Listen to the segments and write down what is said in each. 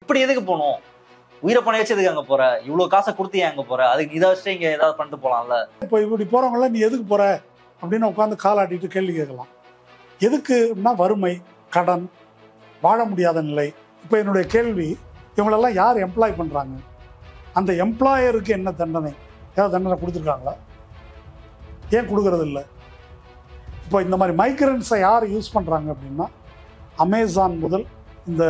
இப்படி எதுக்கு போகணும்? உயிரை பணம் வச்சு எதுக்கு அங்கே போற? இவ்வளோ காசை கொடுத்து ஏன் அங்கே போற? அதுக்கு இதை வச்சுட்டு இங்கே ஏதாவது பண்ணிட்டு போகலாம்ல. இப்போ இப்படி போகிறவங்களாம் நீ எதுக்கு போகிற அப்படின்னு உட்காந்து காலாட்டிட்டு கேள்வி கேட்கலாம். எதுக்குன்னா வறுமை, கடன், வாழ முடியாத நிலை. இப்போ என்னுடைய கேள்வி, இவங்களெல்லாம் யார் எம்ப்ளாய் பண்ணுறாங்க? அந்த எம்ப்ளாயருக்கு என்ன தண்டனை? ஏதாவது தண்டனை கொடுத்துருக்காங்களா? ஏன் கொடுக்கறது இல்லை? இப்போ இந்த மாதிரி மைக்ரன்ஸை யார் யூஸ் பண்ணுறாங்க அப்படின்னா, அமேசான் முதல் இந்த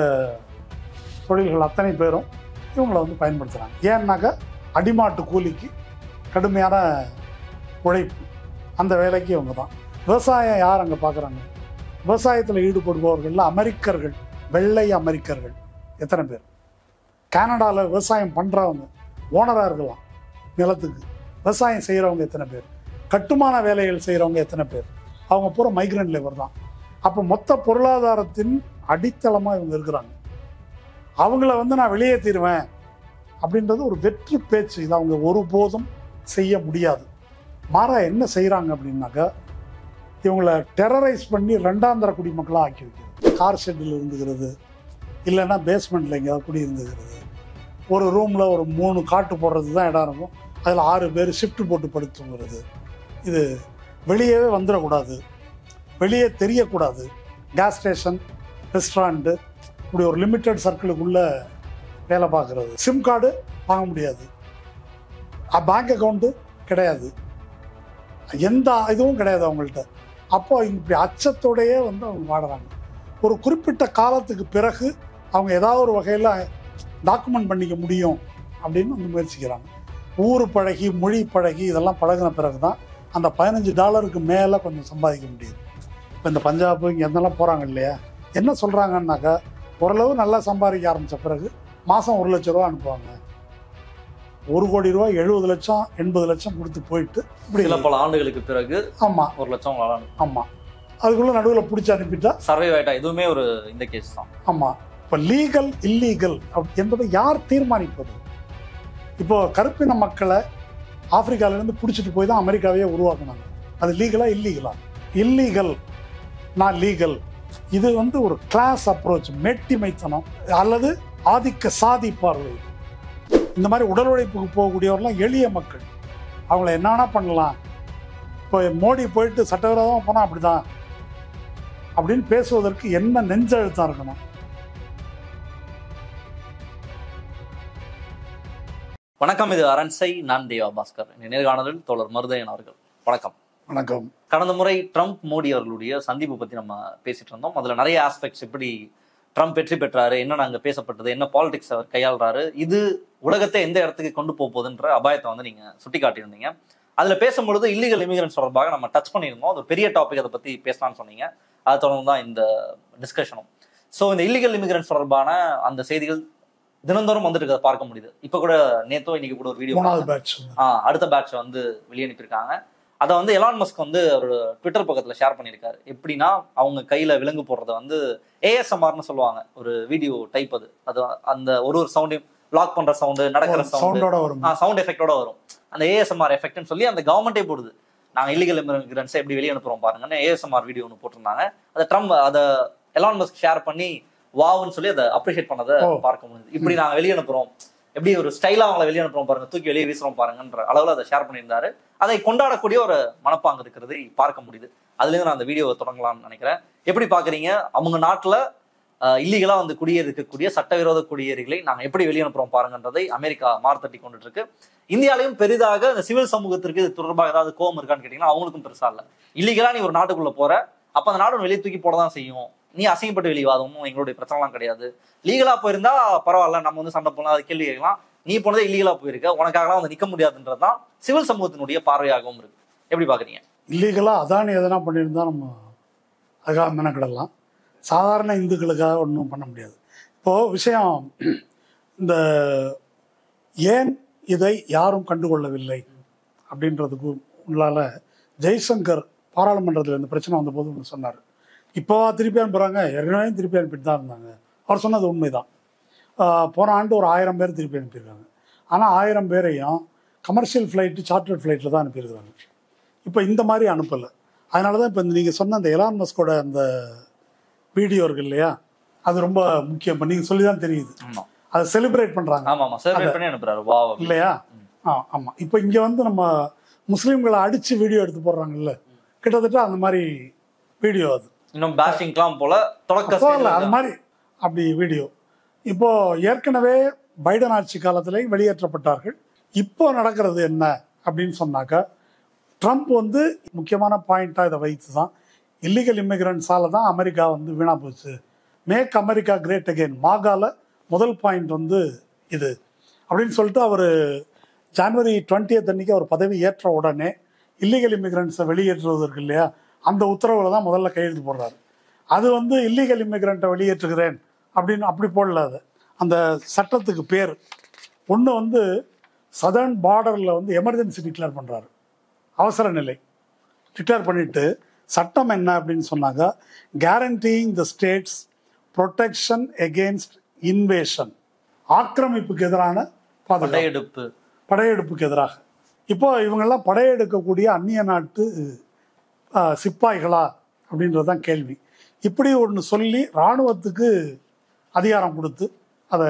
தொழில்கள் அத்தனை பேரும் இவங்களை வந்து பயன்படுத்துகிறாங்க. ஏன்னாக்கா அடிமாட்டு கூலிக்கு கடுமையான உழைப்பு, அந்த வேலைக்கு இவங்க தான். விவசாயம் யார் அங்கே பார்க்குறாங்க? விவசாயத்தில் ஈடுபடுபவர்கள் அமெரிக்கர்கள், வெள்ளை அமெரிக்கர்கள் எத்தனை பேர்? கனடாவில் விவசாயம் பண்ணுறவங்க, ஓனராக இருக்கலாம் நிலத்துக்கு, விவசாயம் செய்கிறவங்க எத்தனை பேர்? கட்டுமான வேலைகள் செய்கிறவங்க எத்தனை பேர்? அவங்க பூரா மைக்ரண்ட் லேபர் தான். அப்போ மொத்த பொருளாதாரத்தின் அடித்தளமாக இவங்க இருக்கிறாங்க. அவங்கள வந்து நான் வெளியேற்றிடுவேன் அப்படின்றது ஒரு வெற்று பேச்சு. இது அவங்க ஒருபோதும் செய்ய முடியாது. மாறா என்ன செய்கிறாங்க அப்படின்னாக்கா, இவங்களை டெரரைஸ் பண்ணி ரெண்டாந்தர குடிமக்களாக ஆக்கி வைக்கிறது. கார் ஷெட்டில் இருந்துக்கிறது, இல்லைன்னா பேஸ்மெண்ட்டில் எங்கேயாவது குடி இருந்துக்கிறது. ஒரு ரூமில் ஒரு 3 காட்டு போடுறது தான் இடம் இருக்கும், அதில் 6 பேர் ஷிஃப்ட் போட்டு படுத்துங்கிறது. இது வெளியவே வந்துடக்கூடாது, வெளியே தெரியக்கூடாது. கேஸ் ஸ்டேஷன், ரெஸ்டாரண்ட்டு, இப்படி ஒரு லிமிட்டட் சர்க்கிளுக்குள்ளே வேலை பார்க்குறது. சிம் கார்டு வாங்க முடியாது, பேங்க் அக்கௌண்ட்டு கிடையாது, எந்த இதுவும் கிடையாது அவங்கள்ட்ட. அப்போ இப்படி அச்சத்தோடையே வந்து அவங்க வாடுறாங்க. ஒரு குறிப்பிட்ட காலத்துக்கு பிறகு அவங்க ஏதாவது ஒரு வகையில் டாக்குமெண்ட் பண்ணிக்க முடியும் அப்படின்னு வந்து முயற்சிக்கிறாங்க. ஊர் பழகி, மொழி பழகி, இதெல்லாம் பழகின பிறகு தான் அந்த $15 மேலே கொஞ்சம் சம்பாதிக்க முடியுது. இப்போ இந்த பஞ்சாப் இங்கே எந்தெல்லாம் போகிறாங்க இல்லையா, என்ன சொல்கிறாங்கன்னாக்கா, ஓரளவு நல்லா சம்பாதிக்க ஆரம்பித்த பிறகு மாதம் 1 லட்ச ரூபா அனுப்புவாங்க. 1 கோடி ரூபா 70 லட்சம் 80 லட்சம் கொடுத்து போயிட்டு இப்படி பல ஆண்டுகளுக்கு பிறகு ஆமாம் 1 லட்சம். ஆமாம், அதுக்குள்ளே நடுவில் பிடிச்சி அனுப்பிட்டா சர்வே ஆகிட்டா. இதுவுமே ஒரு இந்த கேஸ் தான். ஆமாம். இப்போ லீகல் இல்லீகல் என்பதை யார் தீர்மானிப்பது? இப்போ கருப்பின மக்களை ஆப்பிரிக்காவிலேருந்து பிடிச்சிட்டு போய் தான் அமெரிக்காவையே உருவாக்குனாங்க. அது லீகலா இல்லீகலா? இல்லீகல், நான் லீகல். இது வந்து ஒரு கிளாஸ் அப்ரோச், மேட்டிமைத்தனம் அல்லது ஆதிக்க சாதி பார்வை. இந்த மாதிரி உடல் உழைப்புக்கு போகக்கூடியவர்கள்லாம் எளிய மக்கள், அவங்கள என்ன வேணா பண்ணலாம். இப்போ மோடி போயிட்டு சட்டவிரோதமாக போனால் அப்படிதான் அப்படின்னு பேசுவதற்கு என்ன நெஞ்செழுத்தம் இருக்கணும்? வணக்கம், இது அரண்சை. நான் தேவா பாஸ்கர். நேர்காணலில் தோழர் மருதையன் அவர்கள். வணக்கம். வணக்கம். கடந்த முறை ட்ரம்ப் மோடி அவர்களுடைய சந்திப்பு பற்றி நம்ம பேசிட்டு இருந்தோம். அதில் நிறைய ஆஸ்பெக்ட்ஸ், எப்படி ட்ரம்ப் வெற்றி பெற்றாரு, என்ன அங்கே பேசப்பட்டது, என்ன பாலிடிக்ஸ் அவர் கையாளுறாரு, இது உலகத்தை எந்த இடத்துக்கு கொண்டு போகுதுன்ற அபாயத்தை வந்து நீங்கள் சுட்டி காட்டியிருந்தீங்க. அதில் பேசும்பொழுது இல்லீகல் இமிகிரன்ஸ் தொடர்பாக நம்ம டச் பண்ணியிருந்தோம். அது பெரிய டாபிக், அதை பற்றி பேசலாம்னு சொன்னீங்க. அதை தொடர்ந்து தான் இந்த டிஸ்கஷனும். ஸோ இந்த இல்லீகல் இமிகிரன்ஸ் தொடர்பான அந்த செய்திகள் தினந்தோறும் வந்துட்டு இருக்கிறத பார்க்க முடியுது. இப்போ கூட நேத்தோ இன்னைக்கு கூட ஒரு வீடியோ, அடுத்த பேட்ச் வந்து வெளியே அனுப்பியிருக்காங்க. அதை வந்து எலான் மஸ்க் வந்து ஒரு ட்விட்டர் பக்கத்தில் ஷேர் பண்ணியிருக்காரு. எப்படின்னா, அவங்க கையில் விலங்கு போடுறத வந்து ASMRன்னு சொல்லுவாங்க, ஒரு வீடியோ டைப். அது அந்த ஒரு சவுண்டையும் லாக் பண்ற சவுண்டு, நடக்கிற சவுண்ட், சவுண்ட் எஃபெக்டோட வரும். அந்த ASMR எஃபெக்ட்னு சொல்லி அந்த கவர்மெண்டே போடுது. நாங்கள் இல்லீகல் இமிகிரன்ஸை எப்படி வெளியே அனுப்புறோம் பாருங்கன்னு ASMR வீடியோ ஒன்று போட்டிருந்தாங்க. அதை ட்ரம்ப் அதை எலான் மஸ்க் ஷேர் பண்ணி வாவுன்னு சொல்லி அதை அப்ரிஷியேட் பண்ணதை பார்க்க முடியுது. இப்படி நாங்கள் வெளியே அனுப்புறோம், எப்படி ஒரு ஸ்டைலா அவங்களை வெளியே அனுப்புறோம் பாருங்க, தூக்கி வெளியே வீசுறோம் பாருங்கன்ற அளவில் அதை ஷேர் பண்ணியிருந்தாரு. அதை கொண்டாடக்கூடிய ஒரு மனப்பாங்கு இருக்கிறதை பார்க்க முடியுது. அதுலேருந்து நான் அந்த வீடியோவை தொடங்கலாம்னு நினைக்கிறேன். எப்படி பாக்குறீங்க? அவங்க நாட்டில் இல்லீகலா வந்து குடியேறிக்கக்கூடிய சட்டவிரோத குடியேறிகளை நாங்கள் எப்படி வெளியே அனுப்புறோம் பாருங்கன்றதை அமெரிக்கா மார்த்தட்டி கொண்டுட்டு இருக்கு. இந்தியாலையும் பெரிதாக இந்த சிவில் சமூகத்திற்கு இது தொடர்பாக ஏதாவது கோவம் இருக்கான்னு கேட்டீங்கன்னா அவங்களுக்கும் பெருசா இல்லை. இல்லீகலா நீ ஒரு நாட்டுக்குள்ள போற, அப்ப அந்த நாடு வெளியே தூக்கி போடதான் செய்யும். நீ அசிங்கப்பட்டு வெளிவாதமும் எங்களுடைய பிரச்சனைலாம் கிடையாது. லீகலா போயிருந்தா பரவாயில்ல, நம்ம வந்து சண்டை போனா அது கேள்வி கேட்கலாம். நீ போனதே இல்லீகலா போயிருக்க, உனக்காகலாம் வந்து நிக்க முடியாதுன்றதுதான் சிவில் சமூகத்தினுடைய பார்வையாகவும் இருக்கு. எப்படி பாக்குறீங்க? இல்லீகலா அதானி எதனா பண்ணியிருந்தா நம்ம அதுக்காக மெனக்கிடலாம். சாதாரண இந்துக்களுக்காக ஒன்றும் பண்ண முடியாது. இப்போது விஷயம், இந்த ஏன் இதை யாரும் கண்டுகொள்ளவில்லை அப்படின்றதுக்கு உள்ளால ஜெய்சங்கர் பாராளுமன்றத்தில் இந்த பிரச்சனை வந்தபோது ஒன்று சொன்னார். இப்போவா திருப்பி அனுப்புகிறாங்க, ஏற்கனவே திருப்பி அனுப்பிட்டு தான் இருந்தாங்க. அவர் சொன்னது உண்மைதான். போன ஆண்டு ஒரு 1000 பேர் திருப்பி அனுப்பியிருக்காங்க. ஆனால் 1000 பேரையும் கமர்ஷியல் ஃப்ளைட்டு, சார்ட்டர்ட் ஃப்ளைட்டில் தான் அனுப்பியிருக்கிறாங்க. இப்போ இந்த மாதிரி அனுப்பலை. அதனால தான் இப்போ நீங்கள் சொன்ன அந்த எலான் மஸ்கோட அந்த வீடியோ இருக்கு இல்லையா, அது ரொம்ப முக்கியம். இப்போ நீங்கள் சொல்லி தான் தெரியுது. அதை செலிப்ரேட் பண்றாங்க. ஆமா ஆமா செலிப்ரேட் பண்ணி அனுப்புறாரு வாவ் இல்லையா? ஆமா. இப்போ இங்க வந்து நம்ம முஸ்லீம்களை அடிச்சு வீடியோ எடுத்து போடுறாங்கல்ல, கிட்டத்தட்ட அந்த மாதிரி வீடியோ அது. இன்னும் பேஷிங்லாம் போல தொடக்க போகல அது மாதிரி அப்படி வீடியோ. இப்போ ஏற்கனவே பைடன் ஆட்சி காலத்திலே வெளியேற்றப்பட்டார்கள். இப்போ நடக்கிறது என்ன அப்படின்னு சொன்னாக்கா, ட்ரம்ப் வந்து முக்கியமான பாயிண்டா இதை வைத்து தான் இல்லீகல் இமிகிரண்ட்ஸால தான் அமெரிக்கா வந்து வீணா போச்சு. மேக் அமெரிக்கா கிரேட் அகெயின், மாகால முதல் பாயிண்ட் வந்து இது அப்படின்னு சொல்லிட்டு அவர் ஜனவரி 20th அன்னைக்கு அவர் பதவி ஏற்ற உடனே இல்லீகல் இமிகிரண்ட்ஸை வெளியேற்றுவதற்கு இல்லையா, அந்த உத்தரவுல தான் முதல்ல கையெழுத்து போடுறாரு. அது வந்து இல்லீகல் இமிகிரண்ட்டை வெளியேற்றுகிறேன் அப்படின்னு அப்படி போடல. அது அந்த சட்டத்துக்கு பேர் ஒன்று வந்து சதர்ன் பார்டரில் வந்து எமர்ஜென்சி டிக்ளேர் பண்ணுறாரு, அவசர நிலை டிக்ளேர் பண்ணிட்டு சட்டம் என்ன அப்படின்னு சொன்னாங்க, guaranteeing the state's protection against invasion, ஆக்கிரமிப்புக்கு எதிரான பாதுகாப்பு, படையெடுப்புக்கு எதிராக. இப்போ இவங்கெல்லாம் படையெடுக்கக்கூடிய அந்நிய நாட்டு சிப்பாய்களா அப்படின்றதுதான் கேள்வி. இப்படி ஒன்று சொல்லி இராணுவத்துக்கு அதிகாரம் கொடுத்து அதை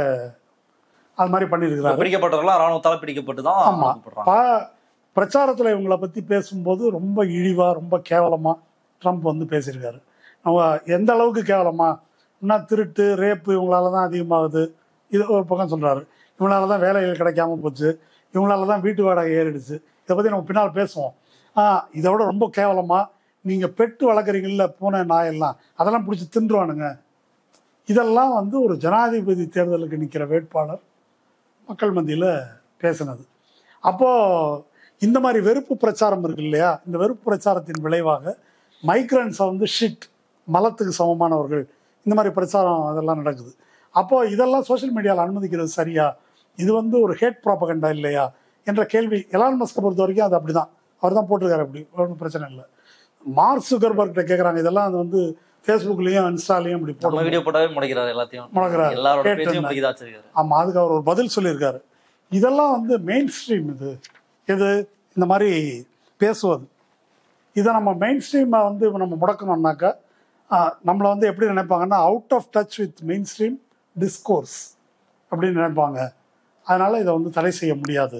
அது மாதிரி பண்ணியிருக்கிறாரு. பிடிக்கப்பட்டவர்களாம் இராணுவத்தால் பிடிக்கப்பட்டு தான். ஆமாம். பிரச்சாரத்தில் இவங்களை பற்றி பேசும்போது ரொம்ப இழிவா ரொம்ப கேவலமா ட்ரம்ப் வந்து பேசியிருக்காரு. நம்ம எந்த அளவுக்கு கேவலமா, இன்னும் திருட்டு ரேப்பு இவங்களால தான் அதிகமாகுது, இது ஒரு பக்கம் சொல்றாரு. இவங்களால தான் வேலைகள் கிடைக்காம போச்சு, இவங்களால தான் வீட்டு வாடகை ஏறிடுச்சு. இதை பற்றி நம்ம பின்னால் பேசுவோம். இதோட ரொம்ப கேவலமா நீங்கள் பெட்டு வளர்க்குறீங்கல்ல பூனை நாயெல்லாம், அதெல்லாம் பிடிச்சி தின்றுவானுங்க. இதெல்லாம் வந்து ஒரு ஜனாதிபதி தேர்தலுக்கு நிற்கிற வேட்பாளர் மக்கள் மத்தியில் பேசினது. அப்போது இந்த மாதிரி வெறுப்பு பிரச்சாரம் இருக்கு இல்லையா, இந்த வெறுப்பு பிரச்சாரத்தின் விளைவாக மைக்ரன்ஸை வந்து ஷிட், மலத்துக்கு சமமானவர்கள், இந்த மாதிரி பிரச்சாரம் அதெல்லாம் நடக்குது. அப்போது இதெல்லாம் சோஷியல் மீடியாவில் அனுமதிக்கிறது சரியா, இது வந்து ஒரு ஹேட் ப்ராபகண்டா இல்லையா என்ற கேள்வி எலான் மஸ்கை பொறுத்த வரைக்கும் அது அப்படி தான், அவர் தான் போட்டிருக்காரு, அப்படி ஒன்றும் பிரச்சனை இல்லை. மார்க் சுகர்பர்கிட்ட கேட்குறாங்க, இதெல்லாம் அது வந்து ஃபேஸ்புக்லேயும் இன்ஸ்டாலையும் இப்படி போட வீடியோ போட்டாவே முடக்கிறாரு, எல்லாத்தையும் முடக்கிறாரு. ஆமாம், அதுக்கு அவர் ஒரு பதில் சொல்லியிருக்காரு. இதெல்லாம் வந்து மெயின் ஸ்ட்ரீம், இது இந்த மாதிரி பேசுவது, இதை நம்ம மெயின் ஸ்ட்ரீமை வந்து நம்ம முடக்கணும்னாக்கா நம்மளை வந்து எப்படி நினைப்பாங்கன்னா out of touch with mainstream discourse அப்படின்னு நினைப்பாங்க. அதனால் இதை வந்து தடை செய்ய முடியாது.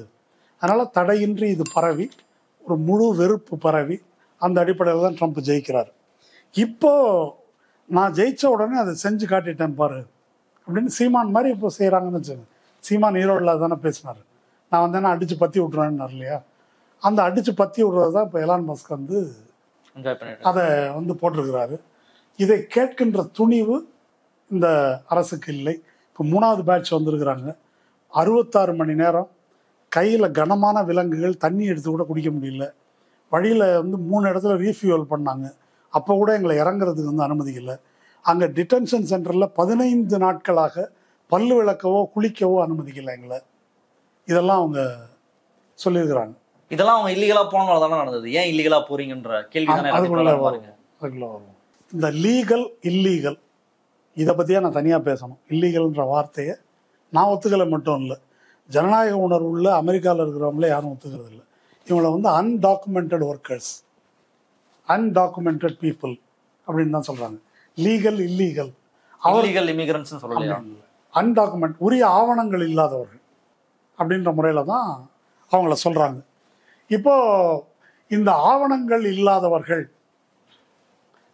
அதனால் தடையின்றி இது பரவி ஒரு முழு வெறுப்பு பரவி அந்த அடிப்படையில் தான் ட்ரம்ப் ஜெயிக்கிறார். இப்போது நான் ஜெயித்த உடனே அதை செஞ்சு காட்டிட்டேன் பாரு அப்படின்னு சீமான் மாதிரி இப்போ செய்கிறாங்கன்னு வச்சுக்கோங்க. சீமான் ஈரோடில் தானே பேசினார், நான் வந்தேன்னா அடித்து பற்றி விட்ருவேன்னார் இல்லையா, அந்த அடித்து பற்றி விட்றது தான் இப்போ எலான் மஸ்க் வந்து அதை வந்து போட்டிருக்கிறாரு. இதை கேட்கின்ற துணிவு இந்த அரசுக்கு இல்லை. இப்போ 3வது பேட்ச் வந்திருக்கிறாங்க, 66 மணி நேரம் கையில் கனமான விலங்குகள், தண்ணி எடுத்து கூட குடிக்க முடியல. வழியில் வந்து 3 இடத்துல ரீஃபியூவல் பண்ணாங்க, அப்போ கூட எங்களை இறங்குறதுக்கு வந்து அனுமதிக்கலை. அங்கே டிடென்ஷன் சென்டரில் 15 நாட்களாக பல்லு விளக்கவோ குளிக்கவோ அனுமதிக்கலை எங்களை. இதெல்லாம் அவங்க சொல்லியிருக்கிறாங்க. இதெல்லாம் அவங்க இல்லீகலா போனவங்க தானே நடந்தது, ஏன் இல்லீகலா போறீங்கன்ற கேள்வி தானே அதுக்குள்ள வரும். இந்த லீகல் இல்லீகல் இதை பற்றியே நான் தனியாக பேசணும். இல்லீகல்ன்ற வார்த்தையை நான் ஒத்துக்கலை மட்டும் இல்லை, ஜனநாயக உணர்வு உள்ள அமெரிக்காவில் இருக்கிறவங்களே யாரும் ஒத்துக்கிறது இல்லை. இவங்களை வந்து அன்டாக்குமெண்டட் ஒர்க்கர்ஸ், அன்டாக்குமெண்டட் பீப்புள் அப்படின்னு தான் சொல்கிறாங்க. லீகல் இல்லீகல், இல்லீகல் இமிகிரன்ட்ஸ் சொல்லலாம், அன்டாக்குமெண்ட் உரிய ஆவணங்கள் இல்லாதவர்கள் அப்படின்ற முறையில் தான் அவங்கள சொல்கிறாங்க. இப்போது இந்த ஆவணங்கள் இல்லாதவர்கள்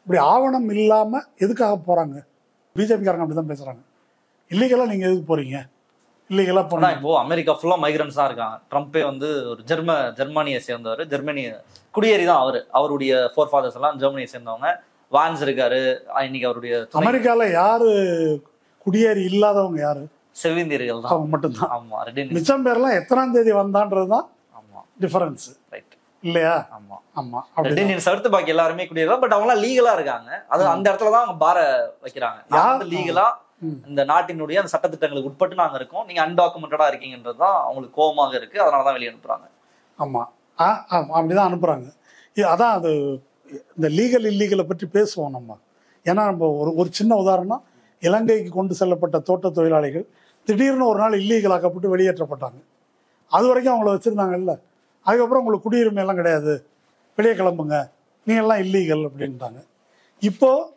இப்படி ஆவணம் இல்லாமல் எதுக்காக போகிறாங்க? பிஜேபிக்காரங்க அப்படி தான் பேசுகிறாங்க. இல்லீகலாக நீங்கள் எதுக்கு போகிறீங்க? இல்லீகலாக போனால் இப்போ அமெரிக்கா ஃபுல்லாக மைக்ரன்ஸ் தான் இருக்காங்க. ட்ரம்ப்பே வந்து ஒரு ஜெர்மனியை சேர்ந்தவர், ஜெர்மனி குடியேறி தான் அவருடைய ஃபோர் ஃபாதர்ஸ் எல்லாம் ஜெர்மனியை சேர்ந்தவங்க. வான்ஸ் இருக்காரு, இன்னைக்கு அவருடைய அமெரிக்காவில் யாரு குடியேறி இல்லாதவங்க யாரு? செவிந்தியர்கள் தான், அவங்க மட்டும்தான். ஆமா, மிச்சம் பேர்லாம் எத்தனாம் தேதி வந்தான்றது தான் டிஃபரன்ஸ், ரைட் இல்லையா? ஆமா ஆமா, தவிர்த்து பாக்கி எல்லாருமே குடியேறலாம். பட் அவங்க எல்லாம் லீகலா இருக்காங்க, அது அந்த இடத்துலதான் அவங்க பார வைக்கிறாங்க. லீகலா இந்த நாட்டினுடைய அந்த சட்டத்திட்டங்களுக்கு உட்பட்டு நாங்க இருக்கோம், நீங்க அன்டாக்குமெண்டடா இருக்கீங்கன்றதுதான் அவங்களுக்கு கோபமாக இருக்கு, அதனாலதான் வெளியே அனுப்புறாங்க. ஆமா, அப்படிதான் அனுப்புறாங்க. அதான் அது இந்த லீகல் இல்லீகலை பற்றி பேசுவோம் நம்ம. ஏன்னா நம்ம ஒரு சின்ன உதாரணம், இலங்கைக்கு கொண்டு செல்லப்பட்ட தோட்ட தொழிலாளிகள் திடீர்னு ஒரு நாள் இல்லீகலாக்கப்பட்டு வெளியேற்றப்பட்டாங்க. அது வரைக்கும் அவங்கள வச்சுருந்தாங்கல்ல, அதுக்கப்புறம் உங்களுக்கு குடியுரிமை எல்லாம் கிடையாது, வெளியே கிளம்புங்க, நீங்கள்லாம் இல்லீகல் அப்படின்ட்டாங்க. இப்போது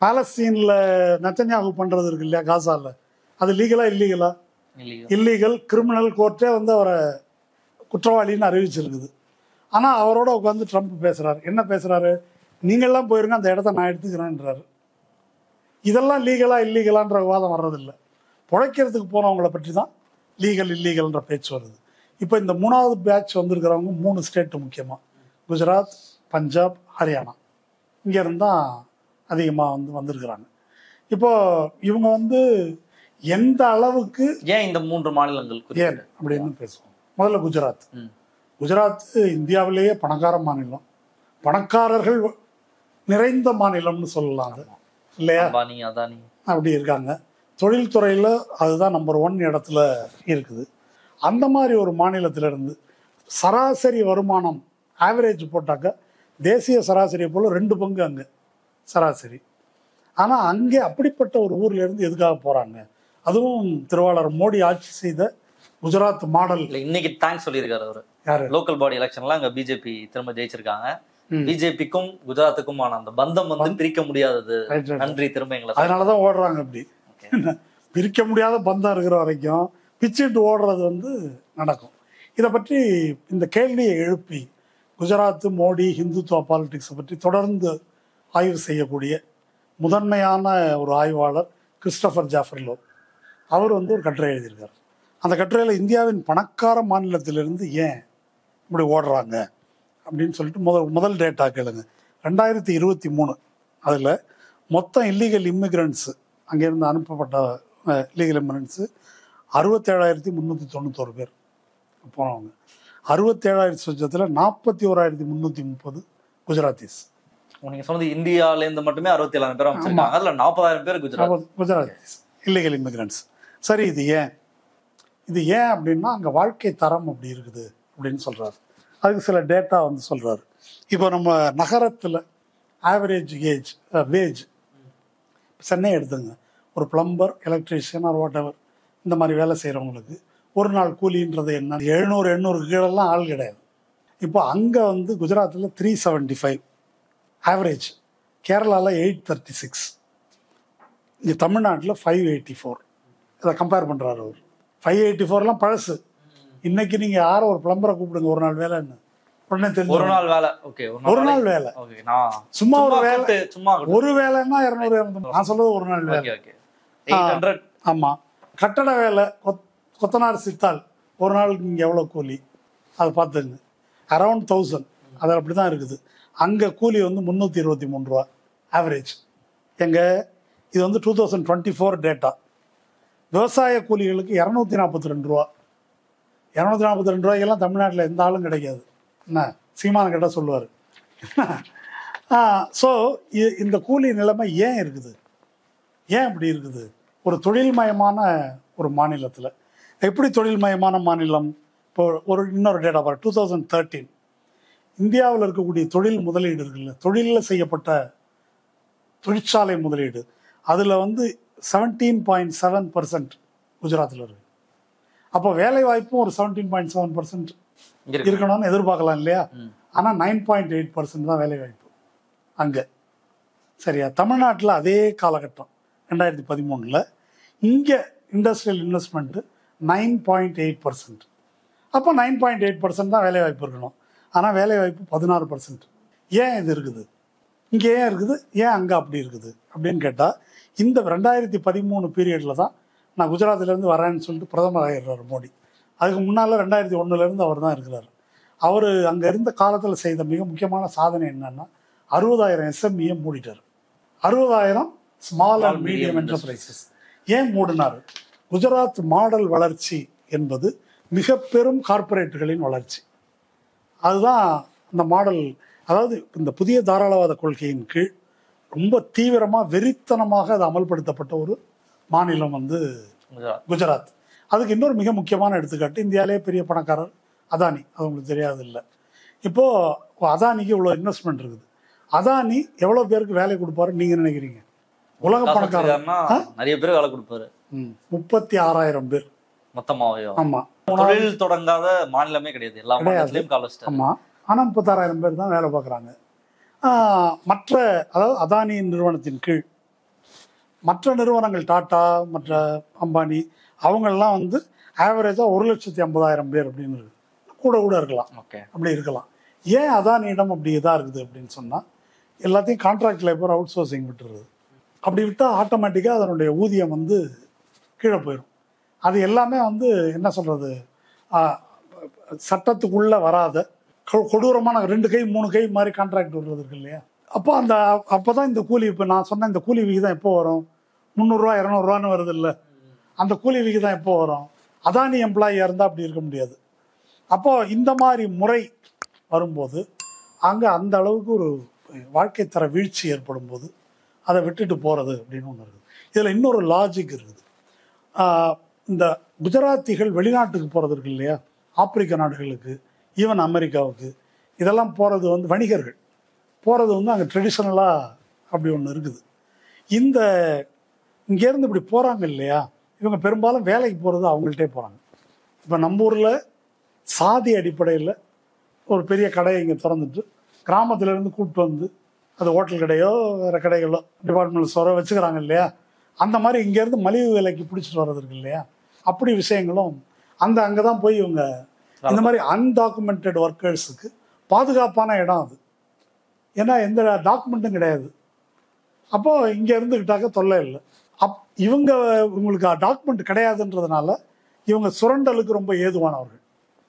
பாலஸ்தீனில் நெத்தன்யாகு பண்ணுறது இருக்கு இல்லையா, காசாவில், அது லீகலா இல்லீகலா? இல்லீகல் கிரிமினல் கோர்ட்டே வந்து அவரை குற்றவாளின்னு அறிவிச்சிருக்குது. ஆனால் அவரோட உட்காந்து ட்ரம்ப் பேசுகிறாரு. என்ன பேசுகிறாரு? நீங்கள்லாம் போயிருங்க, அந்த இடத்த நான் எடுத்துக்கிறேன்றாரு. இதெல்லாம் லீகலா இல்லீகலான்ற விவாதம் வர்றதில்லை. பிழைக்கிறதுக்கு போனவங்கள பற்றி தான் லீகல் இல்லீகல்ன்ற பேச்சு வருது. இப்போ இந்த 3வது பேட்ச் வந்திருக்கிறவங்க 3 ஸ்டேட்டு முக்கியமாக குஜராத், பஞ்சாப், ஹரியானா இங்கே இருந்தால் அதிகமாக வந்திருக்கிறாங்க. இப்போ இவங்க வந்து எந்த அளவுக்கு ஏன் இந்த 3 மாநிலங்கள் ஏன் அப்படின்னு பேசுவோம். முதல்ல குஜராத். குஜராத் இந்தியாவிலேயே பணக்கார மாநிலம், பணக்காரர்கள் நிறைந்த மாநிலம்னு சொல்லலாம் அது இல்லையா? அதானி அப்படி இருக்காங்க. தொழில்துறையில் அதுதான் நம்பர் 1 இடத்துல இருக்குது. அந்த மாதிரி ஒரு மாநிலத்திலிருந்து சராசரி வருமானம் ஆவரேஜ் போட்டாக்க தேசிய சராசரியை போல் 2 பங்கு அங்கே சராசரி. ஆனால் அங்கே அப்படிப்பட்ட ஒரு ஊர்லேருந்து எதுக்காக போகிறாங்க? அதுவும் திருவாளர் மோடி ஆட்சி செய்த குஜராத் மாடல். இன்னைக்கு தேங்க்ஸ் சொல்லியிருக்காரு அவர். யாரு? லோக்கல் பாடி எலெக்ஷன்லாம் அங்கே பிஜேபி திரும்ப ஜெயிச்சிருக்காங்க. பிஜேபிக்கும் குஜராத்துக்குமான அந்த பந்தம் வந்து பிரிக்க முடியாதது. நன்றி திரும்ப எங்களை. அதனாலதான் ஓடுறாங்க. அப்படி பிரிக்க முடியாத பந்தம் இருக்கிற வரைக்கும் பிச்சுட்டு ஓடுறது வந்து நடக்கும். இதை பற்றி இந்த கேள்வியை எழுப்பி குஜராத் மோடி ஹிந்துத்துவ பாலிடிக்ஸை பற்றி தொடர்ந்து ஆய்வு செய்யக்கூடிய முதன்மையான ஒரு ஆய்வாளர் கிறிஸ்டபர் ஜாஃபர்லோ அவர் வந்து ஒரு கட்டுரை எழுதியிருக்கார். அந்த கட்டுரையில் இந்தியாவின் பணக்கார மாநிலத்திலிருந்து ஏன் இப்படி ஓடுறாங்க அப்படின்னு சொல்லிட்டு முதல் டேட்டா கேளுங்க. 2023 அதில் மொத்தம் இல்லீகல் இமிக்ரண்ட்ஸு அங்கேருந்து அனுப்பப்பட்ட இல்லீகல் இமிக்ரண்ட்ஸு 67,391 பேர் போனவங்க. 67,000 சொச்சத்தில் 41,330 குஜராத்திஸ். நீங்க சொன்னது இந்தியாவிலேருந்து மட்டுமே 67,000 பேர் அமைச்சிருக்காங்க. அதில் 40,000 பேர் குஜராத்திஸ் இல்லீகல் இமிக்ரண்ட்ஸ். சரி, இது ஏன் அப்படின்னா அங்கே வாழ்க்கை தரம் அப்படி இருக்குது அப்படின்னு சொல்கிறாரு. அதுக்கு சில டேட்டா வந்து சொல்கிறாரு. இப்போ நம்ம நகரத்தில் ஆவரேஜ் வேஜ் சென்னை எடுத்துங்க, ஒரு plumber, electrician R what ever இந்த மாதிரி வேலை செய்கிறவங்களுக்கு ஒரு நாள் கூலின்றது என்ன 700 கீழெல்லாம் ஆள் கிடையாது. இப்போ அங்கே வந்து குஜராத்தில் 375 ஆவரேஜ், கேரளாவில் 836, இங்கே தமிழ்நாட்டில் 584. இதை கம்பேர் பண்ணுறாரு அவர். 584லாம் பழசு. இன்னைக்கு நீங்க யாரும் ஒரு பிளம்பரை கூப்பிடுங்க, ஒரு நாள் வேலைன்னு உடனே தெரியும். ஒரு நாள் வேலை. ஓகே, ஒரு நாள் வேலை. சும்மா ஒரு வேலை, ஒரு வேலைன்னா 200. நான் சொல்றது ஒரு நாள் வேலை. 800. ஆமா. கட்டட வேலை, கொத்தனார் சித்தால் ஒரு நாளுக்கு இங்க எவ்வளவு கூலி அதை பார்த்துங்க. அரௌண்ட் 1000. அது அப்படிதான் இருக்குது. அங்க கூலி வந்து 323 ரூபா ஆவரேஜ். எங்க இது வந்து 2024 டேட்டா. விவசாய கூலிகளுக்கு 242 ரூபா. 242 ரூபாய்க்கெல்லாம் தமிழ்நாட்டில் எந்த ஆளும் கிடைக்காது. என்ன சீமான கேட்ட சொல்லுவார். ஸோ இந்த கூலி நிலைமை ஏன் இருக்குது? ஏன் இப்படி இருக்குது? ஒரு தொழில்மயமான ஒரு மாநிலத்தில் எப்படி தொழில்மயமான மாநிலம்? இப்போ இன்னொரு டேட்டா பாரு. 2013 இந்தியாவில் இருக்கக்கூடிய தொழில் முதலீடு இருக்குல்ல, தொழிலில் செய்யப்பட்ட தொழிற்சாலை முதலீடு, அதில் வந்து 17.7% குஜராத்தில் இருக்கு. அப்போ வேலை வாய்ப்பும் ஒரு 17.7% இருக்கணும்னு எதிர்பார்க்கலாம் இல்லையா? ஆனால் 9.8% தான் வேலை வாய்ப்பு அங்கே. சரியா? தமிழ்நாட்டில் அதே காலகட்டம் 2013 இங்கே இண்டஸ்ட்ரியல் இன்வெஸ்ட்மெண்ட்டு 9.8%. அப்போ 9.8% தான் வேலை வாய்ப்பு இருக்கணும். ஆனால் வேலை வாய்ப்பு 16%. ஏன் இது இருக்குது? இங்கே ஏன் இருக்குது, ஏன் அங்கே அப்படி இருக்குது அப்படின்னு கேட்டால், இந்த 2013 பீரியடில் தான் நான் குஜராத்திலேருந்து வரேன்னு சொல்லிட்டு பிரதமர் ஆகிடுறாரு மோடி. அதுக்கு முன்னால் 2001 அவர் தான் இருக்கிறார். அவர் அங்கே இருந்த காலத்தில் செய்த மிக முக்கியமான சாதனை என்னன்னா 60,000 எஸ்எம்இயை மூடிட்டார். 60,000 ஸ்மால் அண்ட் மீடியம் என்டர்பிரைசஸ். ஏன் மூடினார்? குஜராத் மாடல் வளர்ச்சி என்பது மிக பெரும் கார்ப்பரேட்டுகளின் வளர்ச்சி. அதுதான் அந்த மாடல். அதாவது இந்த புதிய தாராளவாத கொள்கையின் கீழ் ரொம்ப தீவிரமாக வெறித்தனமாக அது அமல்படுத்தப்பட்ட ஒரு மாநிலம் வந்து குஜராத். அதுக்கு இன்னொரு மிக முக்கியமான எடுத்துக்காட்டு, இந்தியாவிலே பெரிய பணக்காரர் அதானி. அது உங்களுக்கு தெரியாது இல்லை. இப்போது அதானிக்கு இவ்வளோ இன்வெஸ்ட்மெண்ட் இருக்குது. அதானி எவ்வளோ பேருக்கு வேலை கொடுப்பாரு நீங்கள் நினைக்கிறீங்க? உலக பணக்காரர் நிறைய பேர் வேலை கொடுப்பாரு. 36,000 பேர் மொத்தமாவே. ஆமாம். தொழில் தொடங்காத மாநிலமே கிடையாது. எல்லா மாநிலத்திலையும் காலஸ்டர். ஆமாம். ஆனால் 36,000 பேர் தான் வேலை பார்க்குறாங்க. மற்ற அதாவது அதானி நிறுவனத்தின் கீழ் மற்ற நிறுவனங்கள் டாட்டா, மற்ற அம்பானி, அவங்கெல்லாம் வந்து ஆவரேஜாக 1,50,000 பேர் அப்படின்னு இருக்கு. கூட இருக்கலாம், அப்படி இருக்கலாம். ஏன் அதானியிடம் அப்படி இதாக இருக்குது அப்படின்னு சொன்னால், எல்லாத்தையும் கான்ட்ராக்ட் லேபர் அவுட் சோர்சிங் விட்டுருது. அப்படி விட்டால் ஆட்டோமேட்டிக்காக அதனுடைய ஊதியம் வந்து கீழே போயிடும். அது எல்லாமே வந்து என்ன சொல்கிறது, சட்டத்துக்குள்ளே வராத கொடூரமான 2 கை 3 கை மாதிரி கான்ட்ராக்ட் விடுறது இருக்கு இல்லையா. அப்போ தான் இந்த கூலி, இப்போ நான் சொன்ன இந்த கூலி விகிதம் எப்போ வரும், 300 200 வருது இல்லை, அந்த கூலி விகிதம் எப்போ வரும்? அதானி எம்ப்ளாயியாக இருந்தால் அப்படி இருக்க முடியாது. அப்போது இந்த மாதிரி முறை வரும்போது அங்கே அந்த அளவுக்கு ஒரு வாழ்க்கை தர வீழ்ச்சி ஏற்படும் போது அதை விட்டுட்டு போகிறது அப்படின்னு ஒன்று இருக்குது. இதில் இன்னொரு லாஜிக் இருக்குது. இந்த குஜராத்திகள் வெளிநாட்டுக்கு போகிறது இருக்கு இல்லையா, ஆப்பிரிக்க நாடுகளுக்கு, ஈவன் அமெரிக்காவுக்கு, இதெல்லாம் போகிறது வந்து வணிகர்கள் போகிறது வந்து அங்கே ட்ரெடிஷ்னலாக அப்படி ஒன்று இருக்குது. இந்த இங்கேருந்து இப்படி போகிறாங்க இல்லையா, இவங்க பெரும்பாலும் வேலைக்கு போகிறது அவங்கள்ட்டே போகிறாங்க. இப்போ நம்ம ஊரில் சாதி அடிப்படையில் ஒரு பெரிய கடையை இங்கே திறந்துட்டு கிராமத்திலேருந்து கூப்பிட்டு வந்து அது ஹோட்டல் கடையோ வேறு கடைகளோ டிபார்ட்மெண்ட் ஸ்டோரோ வச்சுக்கிறாங்க இல்லையா. அந்த மாதிரி இங்கேருந்து மலிவு விலைக்கு பிடிச்சிட்டு வர்றது இருக்கு இல்லையா, அப்படி விஷயங்களும் அங்கே தான் போய் இவங்க இந்த மாதிரி அன்டாக்குமெண்டட் ஒர்க்கர்ஸுக்கு பாதுகாப்பான இடம் அது. ஏன்னா எந்த டாக்குமெண்ட்டும் கிடையாது. அப்போது இங்கே இருந்துக்கிட்டாக்க தொல்லை இல்லை. இவங்களுக்கு டாக்குமெண்ட் கிடையாதுன்றதுனால இவங்க சுரண்டலுக்கு ரொம்ப ஏதுவானவர்கள்,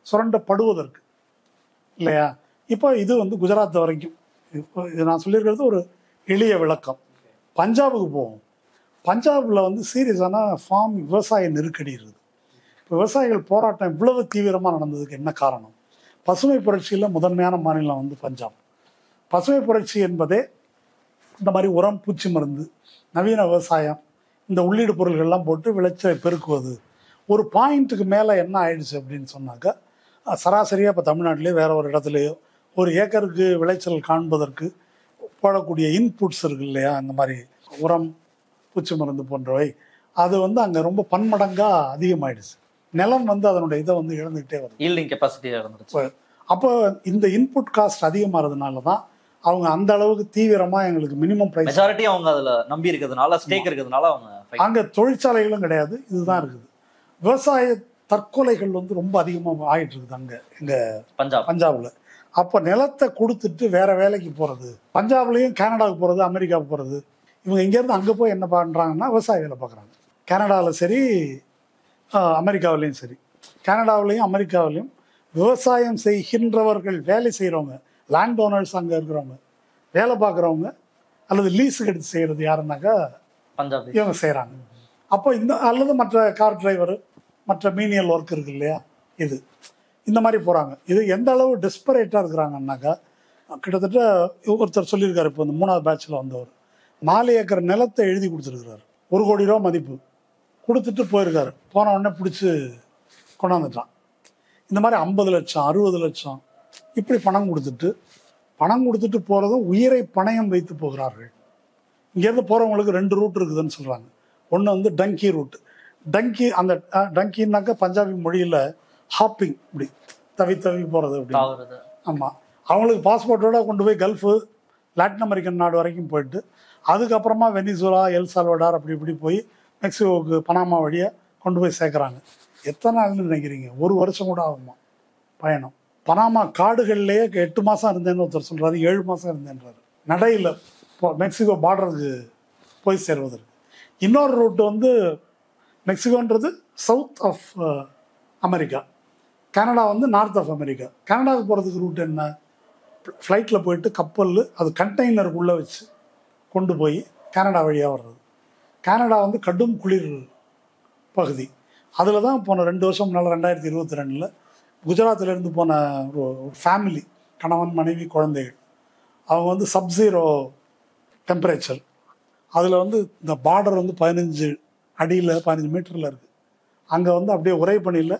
சுரண்டப்படுவதற்கு இல்லையா. இப்போ இது வந்து குஜராத் வரைக்கும் இது நான் சொல்லியிருக்கிறது ஒரு எளிய விளக்கம். பஞ்சாபுக்கு போவோம். பஞ்சாபில் வந்து சீரியஸான விவசாய நெருக்கடி இருக்குது. இப்போ விவசாயிகள் போராட்டம் இவ்வளவு தீவிரமாக நடந்ததுக்கு என்ன காரணம்? பசுமை புரட்சியில் முதன்மையான மாநிலம் வந்து பஞ்சாப். பசுமை புரட்சி என்பதே இந்த மாதிரி உரம், பூச்சி மருந்து, நவீன விவசாயம், இந்த உள்ளீடு பொருள்கள்லாம் போட்டு விளைச்சலை பெருக்குவது. ஒரு பாயிண்ட்டுக்கு மேலே என்ன ஆயிடுச்சு அப்படின்னு சொன்னாக்கா, சராசரியாக இப்போ தமிழ்நாட்டிலேயே வேற ஒரு இடத்துலையோ ஒரு ஏக்கருக்கு விளைச்சல் காண்பதற்கு போடக்கூடிய இன்புட்ஸ் இருக்கு இல்லையா, இந்த மாதிரி உரம், பூச்சி மருந்து போன்றவை, அது வந்து அங்கே ரொம்ப பன்மடங்காக அதிகமாயிடுச்சு. நிலம் வந்து அதனுடைய இதை வந்து இழந்துகிட்டே வருது, ஈல்டிங் கெப்பாசிட்டியாக இருந்துச்சு. அப்போ இந்த இன்புட் காஸ்ட் அதிகமாகிறதுனால தான் அவங்க அந்த அளவுக்கு தீவிரமாக எங்களுக்கு மினிமம் ப்ரைஸ், மெஜாரிட்டி அவங்க அதில் நம்பி இருக்கிறதுனால, ஸ்டேக் இருக்கிறதுனால அவங்க அங்கே தொழிற்சாலைகளும் கிடையாது, இதுதான் இருக்குது. விவசாய தற்கொலைகள் வந்து ரொம்ப அதிகமாக ஆகிட்டு இருக்குது அங்கே எங்கள் பஞ்சாபில். அப்போ நிலத்தை கொடுத்துட்டு வேற வேலைக்கு போகிறது, பஞ்சாப்லேயும் கனடாவுக்கு போகிறது, அமெரிக்காவுக்கு போகிறது. இவங்க இங்கேருந்து அங்கே போய் என்ன பண்ணுறாங்கன்னா விவசாய வேலை பார்க்குறாங்க. கனடாவில் சரி, அமெரிக்காவிலையும் சரி. கனடாவிலையும் அமெரிக்காவிலையும் விவசாயம் செய்கின்றவர்கள், வேலை செய்கிறவங்க, லேண்ட் ஓனர்ஸ், அங்கே இருக்கிறவங்க, வேலை பார்க்குறவங்க அல்லது லீஸுக்கு எடுத்து செய்கிறது யாருன்னாக்கா பஞ்சாப் இவங்க செய்கிறாங்க. அப்போ அல்லது மற்ற கார் டிரைவர், மற்ற மீனியல் ஒர்க் இருக்கு இல்லையா, இது இந்த மாதிரி போகிறாங்க. இது எந்த அளவு டெஸ்பரேட்டாக இருக்கிறாங்கன்னாக்கா, கிட்டத்தட்ட ஒருத்தர் சொல்லியிருக்காரு, இப்போ இந்த 3வது பேட்சில் வந்தவர் 4 ஏக்கர் நிலத்தை எழுதி கொடுத்துருக்கிறாரு, 1 கோடி ரூபா மதிப்பு கொடுத்துட்டு போயிருக்காரு. போன உடனே பிடிச்சி கொண்டாந்துட்டான். இந்த மாதிரி 50 லட்சம் 60 லட்சம் இப்படி பணம் கொடுத்துட்டு போகிறதும் உயிரை பணயம் வைத்து போகிறார்கள். இங்கேருந்து போகிறவங்களுக்கு 2 ரூட் இருக்குதுன்னு சொல்கிறாங்க. ஒன்று வந்து டங்கி ரூட். அந்த டங்கின்னாக்கா பஞ்சாபி மொழியில் ஹாப்பிங், இப்படி தவி போகிறது அப்படி. ஆமாம், அவங்களுக்கு பாஸ்போர்ட்டோட கொண்டு போய் கல்ஃபு, லாட்டின் அமெரிக்கன் நாடு வரைக்கும் போயிட்டு அதுக்கப்புறமா வெனிசுலா, எல் சால்வடார் அப்படி இப்படி போய் மெக்சிகோவுக்கு, பனாமா வழியாக கொண்டு போய் சேர்க்குறாங்க. எத்தனை நாள்னு நினைக்கிறீங்க? 1 வருஷம் கூட ஆகுமா பயணம்? பனாமா காடுகள்லேயே 8 மாதம் இருந்தேன்னு ஒருத்தர் சொல்கிறாரு, 7 மாதம் இருந்தேன்றாரு நடையில் மெக்சிகோ பார்டருக்கு போய் சேர்வதற்கு. இன்னொரு ரூட் வந்து மெக்சிகோன்றது சவுத் ஆஃப் அமெரிக்கா, கனடா வந்து நார்த் ஆஃப் அமெரிக்கா. கனடாவுக்கு போகிறதுக்கு ரூட் என்ன? ஃப்ளைட்டில் போயிட்டு கப்பல், அது கண்டெய்னருக்குள்ளே வச்சு கொண்டு போய் கனடா வழியாக வர்றது. கனடா வந்து கடும் குளிர் பகுதி. அதில் தான் போன 2 வருஷம் முன்னால் 2022 குஜராத்திலேருந்து போன ஒரு ஃபேமிலி, கணவன், மனைவி, குழந்தைகள், அவங்க வந்து சப்ஜீரோ டெம்பரேச்சர், அதில் வந்து இந்த பார்டர் வந்து 15 அடியில் 15 மீட்டரில் இருக்குது. அங்கே வந்து அப்படியே உரை பணியில்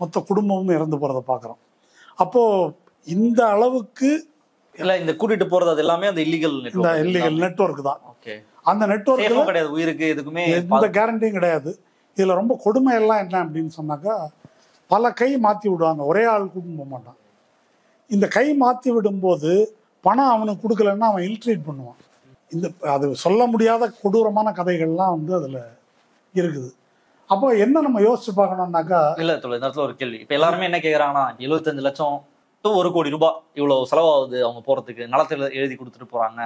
மொத்த குடும்பமும் இறந்து போகிறத பார்க்குறோம். அப்போது இந்த அளவுக்கு இல்லை, இந்த கூட்டிகிட்டு போகிறது அது எல்லாமே அந்த இல்லீகல் நெட்வொர்க் தான். ஓகே, அந்த நெட்வொர்க் கிடையாது, உயிருக்கு எதுக்குமே எந்த கேரண்டியும் கிடையாது. இதில் ரொம்ப கொடுமை எல்லாம் என்ன அப்படின்னு சொன்னாக்கா, பல கை மாற்றி விடுவாங்க, ஒரே ஆள் கூட்டின்னு போக மாட்டான். இந்த கை மாற்றி விடும்போது பணம் அவனுக்கு கொடுக்கலன்னா அவன் இல்ட்ரீட் பண்ணுவான். இந்த அது சொல்ல முடியாத கொடூரமான கதைகள்லாம் வந்து அதில் இருக்குது. அப்போ என்ன நம்ம யோசிச்சு பார்க்கணும்னாக்கா, இல்ல இந்த இடத்துல ஒரு கேள்வி. இப்ப எல்லாருமே என்ன கேக்குறாங்கன்னா 75 லட்சம் டு 1 கோடி ரூபாய் இவ்வளவு செலவாகுது அவங்க போறதுக்கு, நிலத்துல எழுதி கொடுத்துட்டு போறாங்க,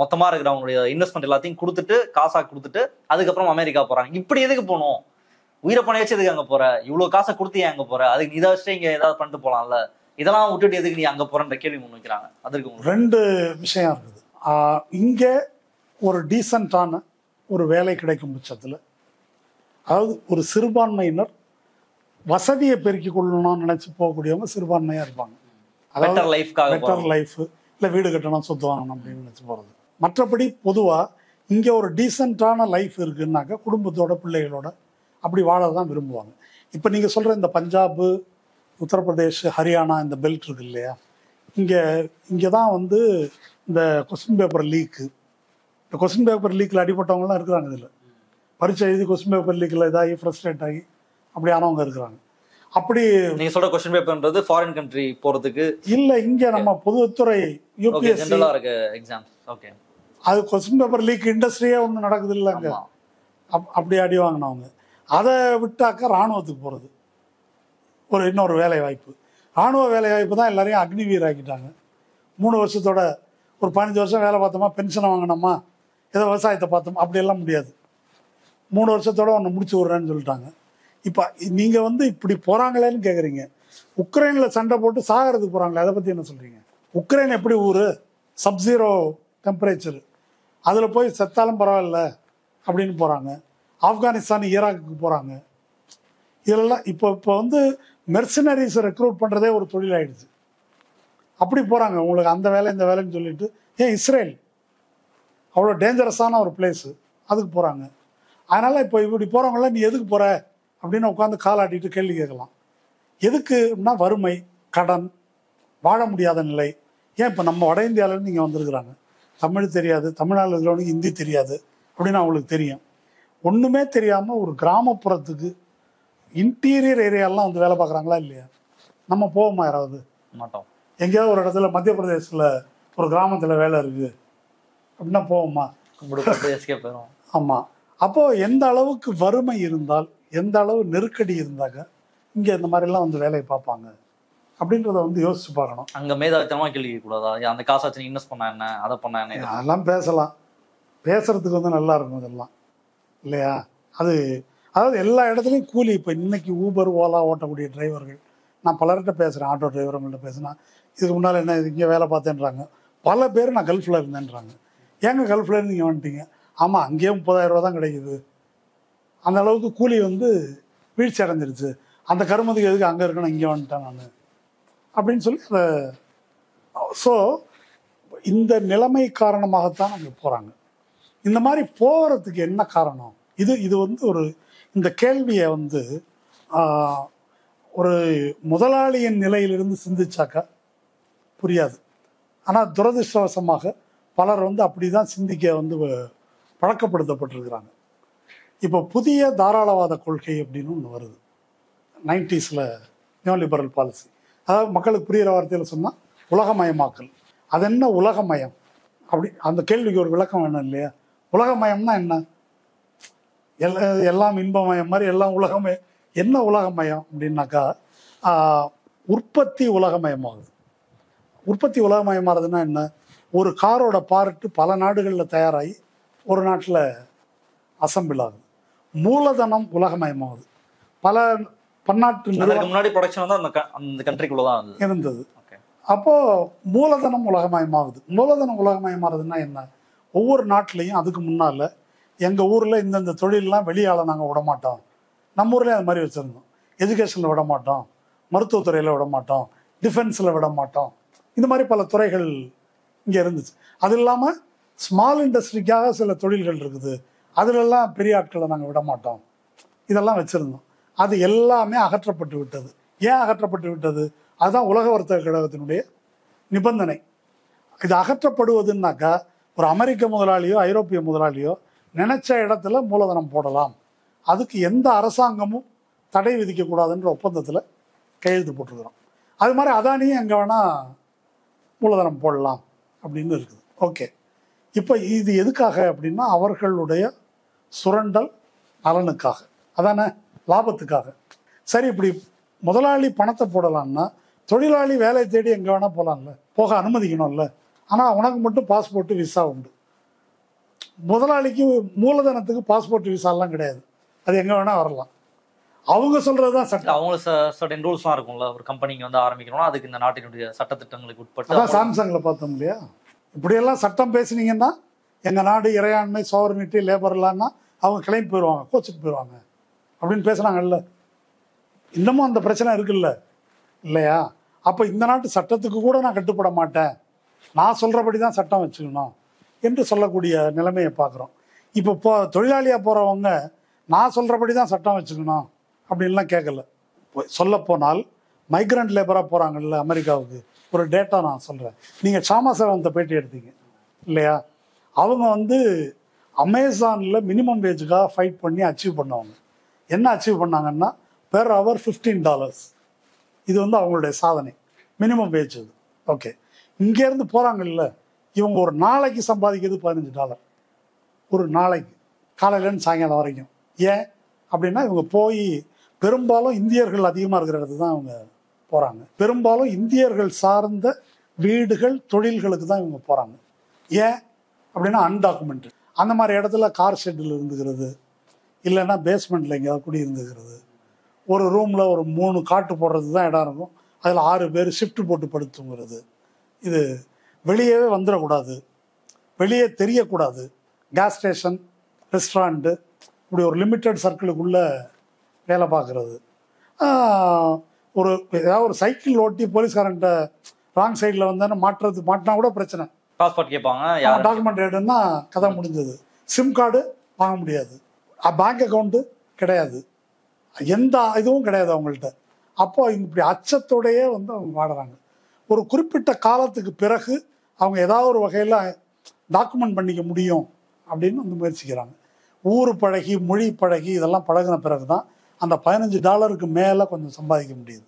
மொத்தமா இருக்கிற அவங்களுடைய இன்வெஸ்ட்மெண்ட் எல்லாத்தையும் கொடுத்துட்டு காசா கொடுத்துட்டு அதுக்கப்புறம் அமெரிக்கா போறாங்க. இப்படி எதுக்கு போகணும்? உயிரை பணம் வச்சு எதுக்கு அங்க போற? இவ்வளவு காசை கொடுத்து ஏன் அங்க போற? அதுக்கு நீ இதை வச்சுட்டு இங்க ஏதாவது பண்ணிட்டு போலாம்ல, இதெல்லாம் விட்டுட்டு எதுக்கு நீ அங்க போறன்ற கேள்வி முன் வைக்கிறாங்க. அதற்கு 2 விஷயம் இருக்குது. இங்கே ஒரு டீசெண்டான ஒரு வேலை கிடைக்கும் பட்சத்தில், அதாவது ஒரு சிறுபான்மையினர் வசதியை பெருக்கிக் கொள்ளணும்னு நினைச்சு போகக்கூடியவங்க சிறுபான்மையா இருப்பாங்க. பெட்டர் லைஃப்காக, பெட்டர் லைஃப், இல்லை வீடு கட்டணும் சொத்து வாங்கணும் அப்படின்னு நினைச்சு போகிறது. மற்றபடி பொதுவாக இங்கே ஒரு டீசெண்டான லைஃப் இருக்குன்னாக்கா குடும்பத்தோட பிள்ளைகளோட அப்படி வாழ தான் விரும்புவாங்க. இப்போ நீங்கள் சொல்கிற இந்த பஞ்சாபு, உத்தரப்பிரதேஷ், ஹரியானா இந்த பெல்ட் இருக்கு இல்லையா, இங்கே தான் வந்து இந்த கொஸ்டின் பேப்பர் லீக்கு, இந்த கொஸ்டின் பேப்பர் லீக்கில் அடிபட்டவங்களாம் இருக்கிறாங்க. இதில் பரீட்சை எழுதி கொஸ்டின் பேப்பர் லீக்கில் இதாகி ஃப்ரஸ்ட்ரேட் ஆகி அப்படி ஆனவங்க இருக்கிறாங்க. அப்படி நீங்க சொல்ற கொஸ்டின் பேப்பர்ன்றது ஃபாரின் கண்ட்ரி போறதுக்கு இல்ல, இங்க நம்ம பொதுத்துறை யூபிஎஸ்சி எக்ஸாம்ஸ். ஓகே, அது கொஸ்டின் பேப்பர் லீக் இண்டஸ்ட்ரியே ஒன்று நடக்குது இல்லைங்க. அப்படி அடி வாங்கினவங்க அதை விட்டாக்க ராணுவத்துக்கு போகிறது இன்னொரு வேலை வாய்ப்பு. ராணுவ வேலை வாய்ப்பு தான் எல்லாரையும் அக்னிவீர் ஆக்கிட்டாங்க. 3 வருஷத்தோட ஒரு 15 வருஷம் வேலை பார்த்தோமா, பென்ஷனை வாங்கினோமா, ஏதோ விவசாயத்தை பார்த்தோமா, அப்படியெல்லாம் முடியாது. 3 வருஷத்தோட ஒன்று முடிச்சு விட்றேன்னு சொல்லிட்டாங்க. இப்போ நீங்கள் வந்து இப்படி போகிறாங்களேன்னு கேட்குறீங்க. உக்ரைனில் சண்டை போட்டு சாகிறதுக்கு போகிறாங்களே, அதை பற்றி என்ன சொல்கிறீங்க? உக்ரைன் எப்படி ஊர், சப்ஜீரோ டெம்பரேச்சர், அதில் போய் செத்தாலும் பரவாயில்ல அப்படின்னு போகிறாங்க. ஆப்கானிஸ்தான், ஈராக்குக்கு போகிறாங்க. இதெல்லாம் இப்போ வந்து மெர்சனரிஸை ரெக்ரூட் பண்ணுறதே ஒரு தொழில் ஆகிடுச்சு. அப்படி போகிறாங்க, உங்களுக்கு அந்த வேலை இந்த வேலைன்னு சொல்லிட்டு. ஏன் இஸ்ரேல் அவ்வளோ டேஞ்சரஸான ஒரு பிளேஸு, அதுக்கு போகிறாங்க. அதனால் இப்போ இப்படி போகிறவங்களாம் நீ எதுக்கு போகிற அப்படின்னு உட்காந்து காலாட்டிட்டு கேள்வி கேட்கலாம். எதுக்குன்னா வறுமை, கடன், வாழ முடியாத நிலை. ஏன் இப்போ நம்ம வட இந்தியாவிலேருந்து இங்கே வந்திருக்கிறாங்க, தமிழ் தெரியாது, தமிழ்நாட்டில் இருக்கிறவனுக்கு ஹிந்தி தெரியாது அப்படின்னு அவங்களுக்கு தெரியும். ஒன்றுமே தெரியாமல் ஒரு கிராமப்புறத்துக்கு இன்டீரியர் ஏரியாலாம் வந்து வேலை பார்க்குறாங்களா இல்லையா? நம்ம போவோமா? யாராவது மாட்டோம். எங்கேயாவது ஒரு இடத்துல மத்திய பிரதேசத்தில் ஒரு கிராமத்தில் வேலை இருக்குது அப்படின்னா போவோமா? ஆமாம். அப்போது எந்த அளவுக்கு வறுமை இருந்தால், எந்த அளவு நெருக்கடி இருந்தாக்க இங்கே இந்த மாதிரிலாம் வந்து வேலையை பார்ப்பாங்க அப்படின்றத வந்து யோசிச்சு பார்க்கணும். அங்கே மேதாவித்தனமாக கேள்வி கூடாதா? அந்த காசை வச்சு இன்வெஸ்ட் பண்ண என்ன, அதை பண்ண என்ன, அதெல்லாம் பேசலாம். பேசுறதுக்கு வந்து நல்லா இருக்கும் இதெல்லாம் இல்லையா? அதாவது எல்லா இடத்துலையும் கூலி. இப்போ இன்னைக்கு ஊபர், ஓலா ஓட்டக்கூடிய டிரைவர்கள், நான் பலர்கிட்ட பேசுகிறேன், ஆட்டோ டிரைவர்கள்ட்ட பேசினா, இதுக்கு முன்னால் என்ன இங்கே வேலை பார்த்தேன்றாங்க. பல பேர் நான் கல்ஃபில் இருந்தேன்றாங்க. ஏங்க கல்ஃபில் இருந்து நீங்கள் வந்துட்டீங்க? ஆமாம், அங்கேயே 30,000 ரூபா தான் கிடைக்குது. அந்த அளவுக்கு கூலி வந்து வீழ்ச்சி அடைஞ்சிருச்சு. அந்த கருமத்துக்கு எதுக்கு அங்கே இருக்கணும், இங்கே வந்துட்டேன் நான் அப்படின்னு சொல்லி அதை. ஸோ இந்த நிலைமை காரணமாகத்தான் அங்கே போகிறாங்க. இந்த மாதிரி போகிறதுக்கு என்ன காரணம்? இது வந்து இந்த கேள்வியை வந்து ஒரு முதலாளியின் நிலையிலிருந்து சிந்திச்சாக்கா புரியாது. ஆனால் துரதிருஷ்டவசமாக பலர் வந்து அப்படி தான் சிந்திக்க வந்து பழக்கப்படுத்தப்பட்டிருக்கிறாங்க. இப்போ புதிய தாராளவாத கொள்கை அப்படின்னு ஒன்று வருது 90s நியோலிபரல் பாலிசி. அதாவது மக்களுக்கு புரிகிற வார்த்தையில் சொன்னால் உலகமயமாக்கல். அது என்ன உலகமயம்? அப்படி அந்த கேள்விக்கு ஒரு விளக்கம் வேணும் இல்லையா? உலகமயம்னா என்ன? எல்லாம் இன்பமயம் மாதிரி எல்லாம் உலகமயம். என்ன உலகமயம் அப்படின்னாக்கா உற்பத்தி உலகமயமாகுது. உற்பத்தி உலகமயமாகுதுன்னா என்ன? ஒரு காரோட பார்ட்டு பல நாடுகளில் தயாராகி ஒரு நாட்டில் அசம்பிள் ஆகுது. மூலதனம் உலகமயமாகுது. பல பன்னாட்டு முன்னாடி ப்ரொடக்ஷன் வந்து அந்த கண்ட்ரிக்குள்ள தான் இருந்தது. அப்போது மூலதனம் உலகமயமாகுது. மூலதனம் உலகமயமாகுதுன்னா என்ன? ஒவ்வொரு நாட்டிலையும் அதுக்கு முன்னால் எங்கள் ஊரில் இந்தந்த தொழிலெலாம் வெளியால் நாங்கள் விட மாட்டோம், நம்ம ஊர்லேயே அது மாதிரி வச்சுருந்தோம். எஜுகேஷனில் விட மாட்டோம், மருத்துவத்துறையில் விட மாட்டோம், டிஃபென்ஸில் விட மாட்டோம். இந்த மாதிரி பல துறைகள் இங்கே இருந்துச்சு. அது இல்லாமல் ஸ்மால் இண்டஸ்ட்ரிக்காக சில தொழில்கள் இருக்குது, அதிலெல்லாம் பெரிய ஆட்களை நாங்கள் விட மாட்டோம், இதெல்லாம் வச்சுருந்தோம். அது எல்லாமே அகற்றப்பட்டு விட்டது. ஏன் அகற்றப்பட்டு விட்டது? அதுதான் உலக வர்த்தக கழகத்தினுடைய நிபந்தனை. இது அகற்றப்படுவதுன்னாக்கா ஒரு அமெரிக்க முதலாளியோ ஐரோப்பிய முதலாளியோ நினைச்ச இடத்துல மூலதனம் போடலாம், அதுக்கு எந்த அரசாங்கமும் தடை விதிக்கக்கூடாதுன்ற ஒப்பந்தத்தில் கையெழுத்து போட்டிருக்கிறோம். அது மாதிரி அதானியும் எங்கே வேணால் மூலதனம் போடலாம் அப்படின்னு இருக்குது. ஓகே, இப்போ இது எதுக்காக அப்படின்னா அவர்களுடைய சுரண்டல் நலனுக்காக, அதானே, லாபத்துக்காக. சரி, இப்படி முதலாளி பணத்தை போடலான்னா தொழிலாளி வேலை தேடி எங்கே வேணால் போகலாம்ல, போக அனுமதிக்கணும்ல. ஆனால் உனக்கு மட்டும் பாஸ்போர்ட்டு விசா உண்டு. முதலாளிக்கு மூலதனத்துக்கு பாஸ்போர்ட் விசாலாம் கிடையாது, அது எங்கே வேணால் வரலாம். அவங்க சொல்கிறது தான் சட்டம். அவங்களுக்கு சர்டன் ரூல்ஸ்லாம் இருக்கும்ல. ஒரு கம்பெனிக்கு வந்து ஆரம்பிக்கணும்னா அதுக்கு இந்த நாட்டினுடைய சட்டத்திட்டங்களுக்கு உட்பட்டு. அதான் சாம்சங்கில் பார்த்தோம் இல்லையா, இப்படியெல்லாம் சட்டம் பேசுனீங்கன்னா எங்கள் நாடு இறையாண்மை, சோவர்னிட்டி, லேபர்லான்னா அவங்க கிளம்பி போயிடுவாங்க, கோச்சுட்டு போயிடுவாங்க அப்படின்னு பேசுனாங்கல்ல. இன்னமும் அந்த பிரச்சனை இருக்குல்ல, இல்லையா? அப்போ இந்த நாட்டு சட்டத்துக்கு கூட நான் கட்டுப்பட மாட்டேன், நான் சொல்கிறபடி தான் சட்டம் வச்சுக்கணும் என்று சொல்லக்கூடிய நிலைமையை பார்க்குறோம். இப்போ தொழிலாளியாக போகிறவங்க நான் சொல்கிறபடி தான் சட்டம் வச்சுக்கணும் அப்படின்லாம் கேட்கல. சொல்லப்போனால் மைக்ரண்ட் லேபராக போகிறாங்கல்ல அமெரிக்காவுக்கு, ஒரு டேட்டா நான் சொல்கிறேன். நீங்கள் சாமா சேவந்த பேட்டி எடுத்தீங்க இல்லையா, அவங்க வந்து அமேசானில் மினிமம் வேஜுக்காக ஃபைட் பண்ணி அச்சீவ் பண்ணவங்க. என்ன அச்சீவ் பண்ணாங்கன்னா பெர் ஹவர் $15. இது வந்து அவங்களுடைய சாதனை, மினிமம் வேஜ் இது. ஓகே, இங்கேருந்து போகிறாங்கல்ல, இவங்க ஒரு நாளைக்கு சம்பாதிக்கிறது $15 ஒரு நாளைக்கு, காலையிலேருந்து சாயங்காலம் வரைக்கும். ஏன் அப்படின்னா இவங்க போய் பெரும்பாலும் இந்தியர்கள் அதிகமாக இருக்கிற இடத்துக்கு தான் அவங்க போகிறாங்க. பெரும்பாலும் இந்தியர்கள் சார்ந்த வீடுகள், தொழில்களுக்கு தான் இவங்க போகிறாங்க. ஏன் அப்படின்னா அன்டாக்குமெண்ட்டு. அந்த மாதிரி இடத்துல கார் ஷெட்டில் இருந்துக்கிறது, இல்லைன்னா பேஸ்மெண்ட்டில் எங்கேயாவது குடி இருந்துக்கிறது. ஒரு ரூமில் ஒரு 3 காட்டு போடுறது தான் இடம் இருக்கும், அதில் 6 பேர் ஷிஃப்ட் போட்டு படுத்துங்கிறது. இது வெளியவே வந்துடக்கூடாது, வெளியே தெரியக்கூடாது. கேஸ் ஸ்டேஷன், ரெஸ்டாரண்ட்டு, இப்படி ஒரு லிமிட்டட் சர்க்கிளுக்குள்ளே வேலை பார்க்குறது. ஒரு ஏதாவது ஒரு சைக்கிள் ஓட்டி போலீஸ்காரன்ட்ட ராங் சைடில் வந்தேன்னு மாட்டினா கூட பிரச்சனை. பாஸ்போர்ட் கேட்பாங்க, டாக்குமெண்ட் எடுன்னா கதை முடிஞ்சது. சிம் கார்டு வாங்க முடியாது, பேங்க் அக்கௌண்ட்டு கிடையாது, எந்த இதுவும் கிடையாது அவங்கள்ட்ட. அப்போ இப்படி அச்சத்தோடையே வந்து அவங்க வாடுறாங்க. ஒரு குறிப்பிட்ட காலத்துக்கு பிறகு அவங்க ஏதாவது ஒரு வகையில் டாக்குமெண்ட் பண்ணிக்க முடியும் அப்படின்னு வந்து முயற்சிக்கிறாங்க. ஊர் பழகி, மொழி பழகி, இதெல்லாம் பழகின பிறகு தான் அந்த $15 மேலே கொஞ்சம் சம்பாதிக்க முடியுது.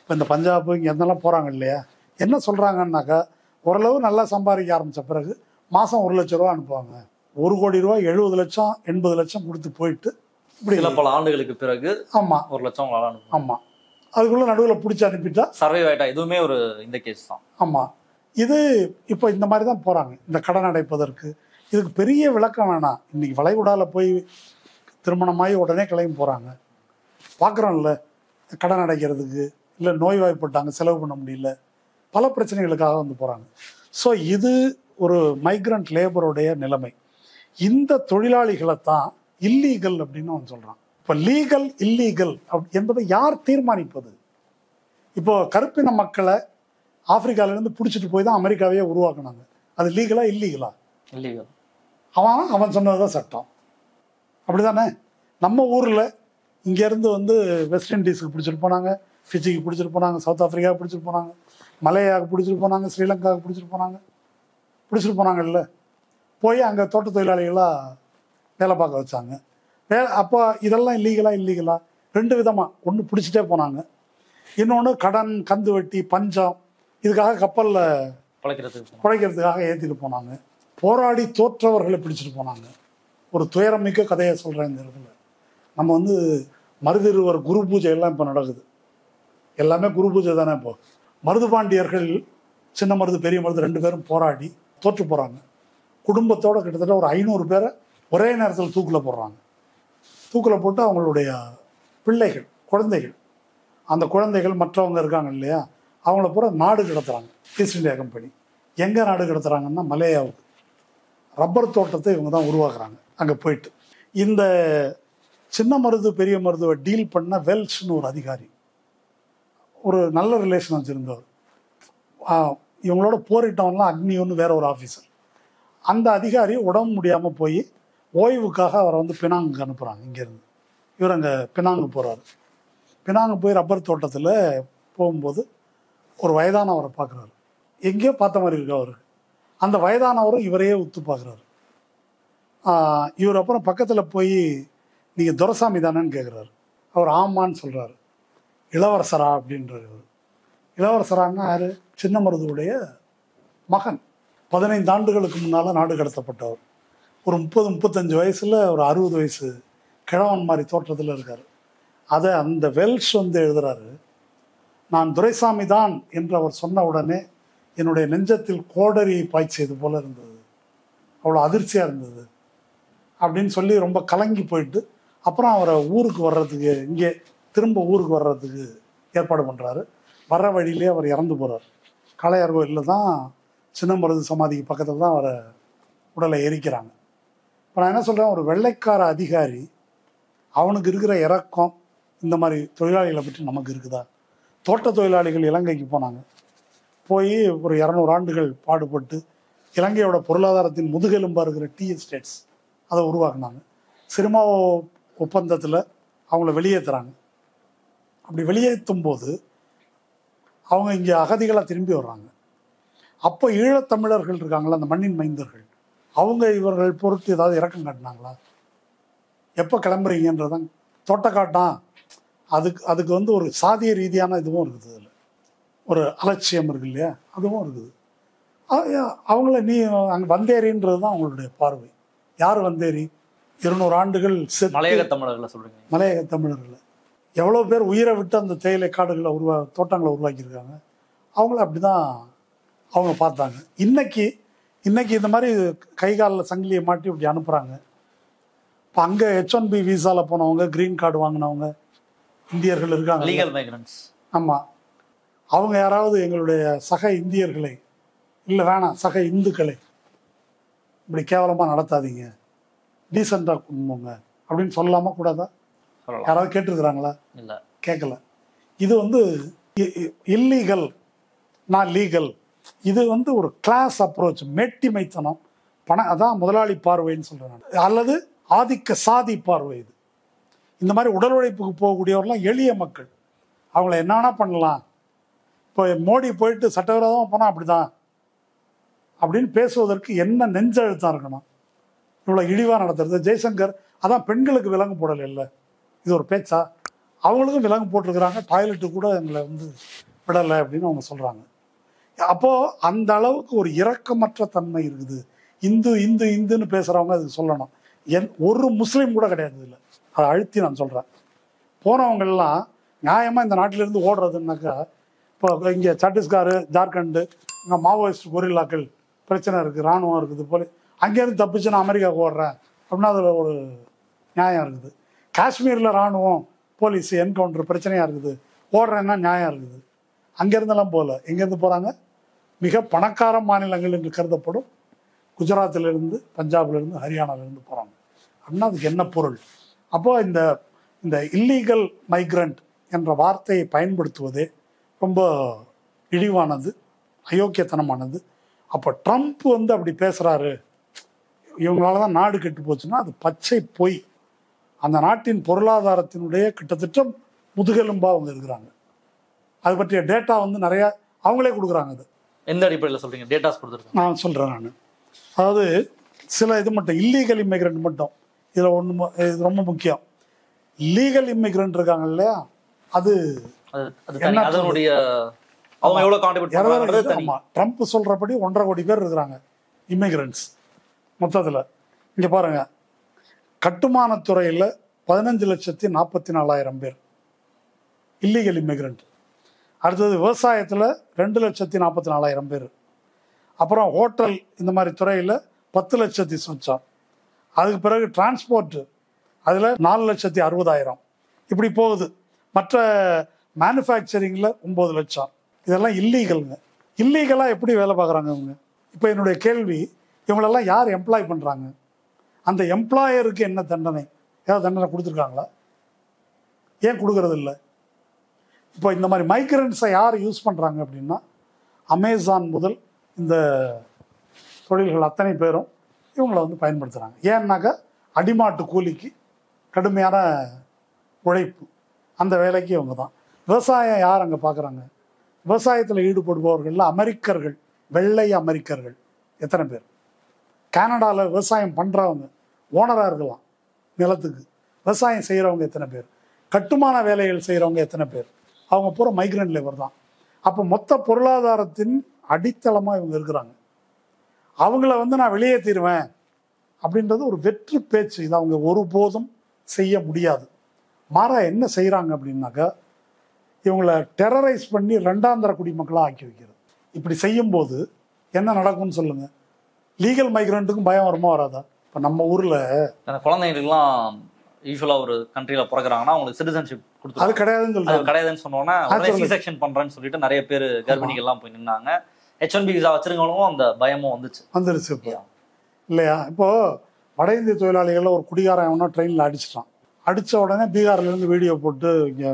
இப்போ இந்த பஞ்சாப் இங்கே எந்தெல்லாம் போகிறாங்க இல்லையா, என்ன சொல்கிறாங்கன்னாக்கா, ஓரளவு நல்லா சம்பாதிக்க ஆரம்பித்த பிறகு மாதம் $1 லட்ச ரூபா அனுப்புவாங்க. $1 கோடி 70 லட்சம் 80 லட்சம் கொடுத்து போயிட்டு இப்படி பல ஆண்டுகளுக்கு பிறகு ஆமாம் $1 லட்சம். ஆமாம், அதுக்குள்ளே நடுவில் பிடிச்சி அனுப்பிட்டா சர்வை ஆகிட்டா. இதுவுமே ஒரு இந்த கேஸ் தான். ஆமாம், இது இப்போ இந்த மாதிரி தான் போகிறாங்க இந்த கடன் அடைப்பதற்கு. இதுக்கு பெரிய விளக்கம் வேணாம். இன்றைக்கி வளைகுடாவில் போய் திருமணமாகி உடனே கிளம்பி போகிறாங்க, பார்க்குறோம்ல, கடன் அடைக்கிறதுக்கு, இல்லை நோய்வாய்ப்பட்டாங்க, செலவு பண்ண முடியல, பல பிரச்சனைகளுக்காக வந்து போகிறாங்க. ஸோ இது ஒரு மைக்ரண்ட் லேபருடைய நிலைமை. இந்த தொழிலாளிகளை தான் இல்லீகல் அப்படின்னு அவன் சொல்கிறான். இப்போ லீகல் இல்லீகல் என்பதை யார் தீர்மானிப்பது? இப்போ கருப்பின மக்களை ஆப்பிரிக்காவிலேருந்து பிடிச்சிட்டு போய் தான் அமெரிக்காவையே உருவாக்குனாங்க. அது லீகலா இல்லீகலா? இல்லீகல். அவன் சொன்னதுதான் சட்டம், அப்படிதானே? நம்ம ஊரில் இங்கேருந்து வந்து வெஸ்ட் இண்டீஸுக்கு பிடிச்சிட்டு போனாங்க, ஃபிஜிக்கு பிடிச்சிட்டு போனாங்க, சவுத் ஆஃப்ரிக்காவுக்கு பிடிச்சிட்டு போனாங்க, மலையாவுக்கு பிடிச்சிட்டு போனாங்க, ஸ்ரீலங்காவுக்கு பிடிச்சிட்டு போனாங்கல்ல. போய் அங்கே தோட்ட தொழிலாளிகளாக வேலை பார்க்க வச்சாங்க. அப்போ இதெல்லாம் இல்லீகலா? 2 விதமாக. ஒன்று பிடிச்சிட்டே போனாங்க, இன்னொன்று கடன், கந்து வட்டி, பஞ்சம், இதுக்காக கப்பலில் பிழைக்கிறதுக்காக ஏற்றிட்டு போனாங்க. போராடி தோற்றவர்களை பிடிச்சிட்டு போனாங்க. ஒரு துயரமிக்க கதையை சொல்கிறேன் இந்த இடத்துல. நம்ம வந்து மருதிருவர் குரு பூஜை எல்லாம் இப்போ நடக்குது, எல்லாமே குரு பூஜை தானே. இப்போ மருதுபாண்டியர்கள், சின்ன மருது, பெரிய மருது 2 பேரும் போராடி தோற்று போகிறாங்க. குடும்பத்தோடு கிட்டத்தட்ட ஒரு 500 பேரை ஒரே நேரத்தில் தூக்கில் போடுறாங்க. தூக்கில் போட்டு அவங்களுடைய பிள்ளைகள், குழந்தைகள், அந்த குழந்தைகள் மற்றவங்க இருக்காங்க இல்லையா, அவங்கள பூரா நாடு கடத்துறாங்க. ஈஸ்ட் இந்தியா கம்பெனி எங்கே நாடு கடத்துறாங்கன்னா மலேயாவுக்கு. ரப்பர் தோட்டத்தை இவங்க தான் உருவாக்குறாங்க. அங்கே போயிட்டு இந்த சின்ன மருது, பெரிய மருதுவை டீல் பண்ண வெல்ஷ்னு ஒரு அதிகாரி, ஒரு நல்ல ரிலேஷன் வச்சுருந்தவர். இவங்களோட போரிட்டவன்லாம் அக்னியோன்னு வேற ஒரு ஆஃபீஸர். அந்த அதிகாரி உடம்பு முடியாமல் போய் ஓய்வுக்காக அவரை வந்து பினாங்குக்கு அனுப்புகிறாங்க. இங்கேருந்து இவர் அங்கே பினாங்கு போகிறாரு. பினாங்கு போய் ரப்பர் தோட்டத்தில் போகும்போது ஒரு வயதானவரை பார்க்குறாரு. எங்கேயோ பார்த்த மாதிரி இருக்கு அவர். அந்த வயதானவரும் இவரையே உத்து பார்க்குறாரு. இவர் அப்புறம் பக்கத்தில் போய் நீங்கள் துரைசாமி தானேன்னு கேட்குறாரு. அவர் ஆமான்னு சொல்கிறாரு. இளவரசரா அப்படின்றார். இவர் இளவரசரான்னா யார்? சின்ன மருதுடைய மகன். 15 ஆண்டுகளுக்கு முன்னால் நாடு கடத்தப்பட்டவர். ஒரு 30-35 வயசில் ஒரு 60 வயசு கிழவன் மாதிரி தோற்றத்தில் இருக்கார். அதை அந்த வெல்ஷ் வந்து எழுதுறாரு, நான் துரைசாமி தான் என்று அவர் சொன்ன உடனே என்னுடைய நெஞ்சத்தில் கோடரியை பாய்ச்சியது போல இருந்தது, அவ்வளோ அதிர்ச்சியாக இருந்தது அப்படின்னு சொல்லி ரொம்ப கலங்கி போயிட்டு அப்புறம் அவரை ஊருக்கு வர்றதுக்கு, இங்கே திரும்ப ஊருக்கு வர்றதுக்கு ஏற்பாடு பண்ணுறாரு. வர்ற வழியிலே அவர் இறந்து போகிறார். காளையார் கோயிலில் தான் சின்னமருது சமாதிக்கு பக்கத்தில் தான் அவரை உடலை எரிக்கிறாங்க. இப்போ நான் என்ன சொல்கிறேன், ஒரு வெள்ளைக்கார அதிகாரி அவனுக்கு இருக்கிற இறக்கம் இந்த மாதிரி தொழிலாளிகளை பற்றி நமக்கு இருக்குதா? தோட்ட தொழிலாளிகள் இலங்கைக்கு போனாங்க, போய் ஒரு 200 ஆண்டுகள் பாடுபட்டு இலங்கையோட பொருளாதாரத்தின் முதுகெலும்பாக இருக்கிற டீ எஸ்டேட்ஸ் அதை உருவாக்குனாங்க. சினிமா ஒப்பந்தத்தில் அவங்கள வெளியேற்றுறாங்க. அப்படி வெளியேற்றும் போது அவங்க இங்கே அகதிகளாக திரும்பி வர்றாங்க. அப்போ ஈழத்தமிழர்கள் இருக்காங்களா, அந்த மண்ணின் மைந்தர்கள், அவங்க இவர்கள் பொறுத்து ஏதாவது இறக்கம் காட்டினாங்களா? எப்போ கிளம்புறீங்கன்றதான் தோட்டக்காட்டான். அதுக்கு வந்து ஒரு சாதிய ரீதியான இதுவும் இருக்குது, அதில் ஒரு அலட்சியம் இருக்கு இல்லையா, அதுவும் இருக்குது. அவங்கள நீ அங்கே வந்தேரின்றது தான் அவங்களுடைய பார்வை. யார் வந்தேரி? 200 ஆண்டுகள் மலையக தமிழர்களை சொல்றீங்க. மலையக தமிழர்களை எவ்வளோ பேர் உயிரை விட்டு அந்த தேயிலை காடுகளை தோட்டங்களை உருவாக்கியிருக்காங்க. அவங்கள அப்படிதான் அவங்க பார்த்தாங்க. இன்னைக்கு இந்த மாதிரி கை காலில் சங்கிலியை மாட்டி இப்படி அனுப்புகிறாங்க. இப்போ அங்கே H1B வீசாவில் போனவங்க, க்ரீன் கார்டு வாங்கினவங்க இந்தியர்கள் இருக்காங்க, லீகல் மைக்ரன்ட்ஸ். ஆமாம், அவங்க யாராவது எங்களுடைய சக இந்தியர்களை, இல்லை வேணாம் சக இந்துக்களை இப்படி கேவலமாக நடத்தாதீங்க, டீசெண்டாக கொண்டுங்க அப்படின்னு சொல்லாமல் கூடாதா? யாராவது கேட்டிருக்கிறாங்களா? இல்லை, கேட்கல. இது வந்து இல்லீகல், நான் லீகல். இது வந்து ஒரு கிளாஸ் அப்ரோச், மேட்டிமைத்தனம், அதான் முதலாளி பார்வைன்னு சொல்கிறேன் நான், அல்லது ஆதிக்க சாதி பார்வை. இது இந்த மாதிரி உடல் உழைப்புக்கு போகக்கூடியவர்கள்லாம் எளிய மக்கள், அவங்கள என்ன வேணா பண்ணலாம். இப்போ மோடி போயிட்டு சட்டவிரோதமாக போனால் அப்படிதான் அப்படின்னு பேசுவதற்கு என்ன நெஞ்செழுத்தம் இருக்கணும்? இவ்வளோ இழிவாக நடத்துறது. ஜெய்சங்கர் அதான் பெண்களுக்கு விலங்கு போடலை, இல்லை இது ஒரு பேச்சா? அவங்களுக்கும் விலங்கு போட்டிருக்கிறாங்க, டாய்லெட்டு கூட எங்களை வந்து விடலை அப்படின்னு அவங்க சொல்கிறாங்க. அப்போது அந்த அளவுக்கு ஒரு இரக்கமற்ற தன்மை இருக்குது. இந்துன்னு பேசுகிறவங்க அதுக்கு சொல்லணும். ஒரு முஸ்லீம் கூட கிடையாது இதில், அதை அழுத்தி நான் சொல்கிறேன். போனவங்கெல்லாம் நியாயமாக இந்த நாட்டிலேருந்து ஓடுறதுன்னாக்கா, இப்போ இங்கே சத்தீஸ்கர், ஜார்க்கண்டு, இங்கே மாவோயிஸ்ட் கொரில்லாக்கள் பிரச்சனை இருக்குது, இராணுவம் இருக்குது போல, அங்கேருந்து தப்பிச்சு நான் அமெரிக்காவுக்கு ஓடுறேன் அப்படின்னா அதில் ஒரு நியாயம் இருக்குது. காஷ்மீரில் இராணுவம் போலீஸ் என்கவுண்டர் பிரச்சனையாக இருக்குது, ஓடுறேன்னா நியாயம் இருக்குது. அங்கேருந்தெல்லாம் போகல. எங்கேருந்து போகிறாங்க? மிக பணக்கார மாநிலங்கள் என்று கருதப்படும் குஜராத்திலிருந்து, பஞ்சாபிலிருந்து, ஹரியானாவிலேருந்து போகிறாங்க அப்படின்னா அதுக்கு என்ன பொருள்? அப்போது இந்த இல்லீகல் மைக்ரண்ட் என்ற வார்த்தையை பயன்படுத்துவதே ரொம்ப இழிவானது, அயோக்கியத்தனமானது. அப்போ ட்ரம்ப் வந்து அப்படி பேசுகிறாரு, இவங்களால தான் நாடு கெட்டு போச்சுன்னா அது பச்சை பொய். அந்த நாட்டின் பொருளாதாரத்தினுடைய கிட்டத்தட்ட முதுகெலும்பாக அவங்க இருக்கிறாங்க. அது பற்றிய டேட்டா வந்து நிறையா அவங்களே கொடுக்குறாங்க. அது எந்த அடிப்படையில் சொல்கிறீங்க? டேட்டாஸ் கொடுத்துருக்காங்க. நான் சொல்கிறேன். அதாவது சில இது மட்டும், இல்லீகல் இமிக்ரெண்ட் மட்டும் இதில் ஒன்று, இது ரொம்ப முக்கியம். லீகல் இமிக்ரெண்ட் இருக்காங்க இல்லையா, அது அதனுடைய அவங்க எவ்வளோ கான்ட்ரிபியூட் பண்ணுறாங்க. ஆமாம், ட்ரம்ப் சொல்கிறபடி 1.5 கோடி பேர் இருக்கிறாங்க இமிக்ரெண்ட்ஸ் மொத்தத்தில். இங்கே பாருங்கள், கட்டுமானத்துறையில் 15,44,000 பேர் இல்லீகல் இமிக்ரெண்ட். அடுத்தது விவசாயத்தில் 2,44,000 பேர். அப்புறம் ஹோட்டல் இந்த மாதிரி துறையில் 10 லட்சத்தி சொச்சம். அதுக்கு பிறகு டிரான்ஸ்போர்ட்டு அதில் 4,60,000. இப்படி போகுது. மற்ற மேனுஃபேக்சரிங்கில் 9 லட்சம். இதெல்லாம் இல்லீகலுங்க. இல்லீகலாக எப்படி வேலை பார்க்குறாங்க இவங்க? இப்போ என்னுடைய கேள்வி, இவங்களெல்லாம் யார் எம்ப்ளாய் பண்ணுறாங்க? அந்த எம்ப்ளாயருக்கு என்ன தண்டனை? ஏதாவது தண்டனை கொடுத்துருக்காங்களா? ஏன் கொடுக்கறது இல்லை? இப்போ இந்த மாதிரி மைக்ரண்ட்ஸை யார் யூஸ் பண்ணுறாங்க அப்படின்னா, அமேசான் முதல் இந்த தொழில்கள் அத்தனை பேரும் இவங்களை வந்து பயன்படுத்துகிறாங்க. ஏன்னாக்கா அடிமாட்டு கூலிக்கு கடுமையான உழைப்பு, அந்த வேலைக்கு இவங்க தான். விவசாயம் யார் அங்கே பார்க்குறாங்க? விவசாயத்தில் ஈடுபடுபவர்கள் அமெரிக்கர்கள், வெள்ளை அமெரிக்கர்கள் எத்தனை பேர்? கனடாவில் விவசாயம் பண்ணுறவங்க, ஓனராக இருக்கலாம் நிலத்துக்கு, விவசாயம் செய்கிறவங்க எத்தனை பேர்? கட்டுமான வேலைகள் செய்கிறவங்க எத்தனை பேர்? அவங்க பூரா மைக்ரண்ட் லேபர் தான். அப்போ மொத்த பொருளாதாரத்தின் அடித்தளமாக இவங்க இருக்கிறாங்க. அவங்கள வந்து நான் வெளியேற்றிடுவேன் அப்படின்றது ஒரு வெற்று பேச்சு. இது அவங்க ஒருபோதும் செய்ய முடியாது. மாறா என்ன செய்கிறாங்க அப்படின்னாக்கா, இவங்களை டெரரைஸ் பண்ணி ரெண்டாந்தர குடிமக்களாக ஆக்கி வைக்கிறது. இப்படி செய்யும்போது என்ன நடக்கும்னு சொல்லுங்க. லீகல் மைக்ரண்ட்டுக்கும் பயம் வருமா வராதா? இப்போ நம்ம ஊரில் அந்த குழந்தைங்களுக்குலாம் யூஸ்வலாக ஒரு கண்ட்ரியில் பிறகுறாங்கன்னா அவங்களுக்கு சிட்டிசன்ஷிப் கொடுத்து அது கிடையாதுன்னு அது சொல்றாங்க. கிடையாதுன்னு சொன்னோன்னா சி செக்ஷன் பண்ணுறேன்னு சொல்லிட்டு நிறைய பேர் கர்ப்பிணிகள்லாம் போய் நின்னாங்க. H1B விசா வச்சிருக்கவங்களும் அந்த பயமும் வந்துருச்சு இப்போ இல்லையா? இப்போது வட இந்திய தொழிலாளிகளில் ஒரு குடிகாரன் எவனோ ட்ரெயினில் அடிச்சிட்டான். அடித்த உடனே பீகார்லேருந்து வீடியோ போட்டு இங்கே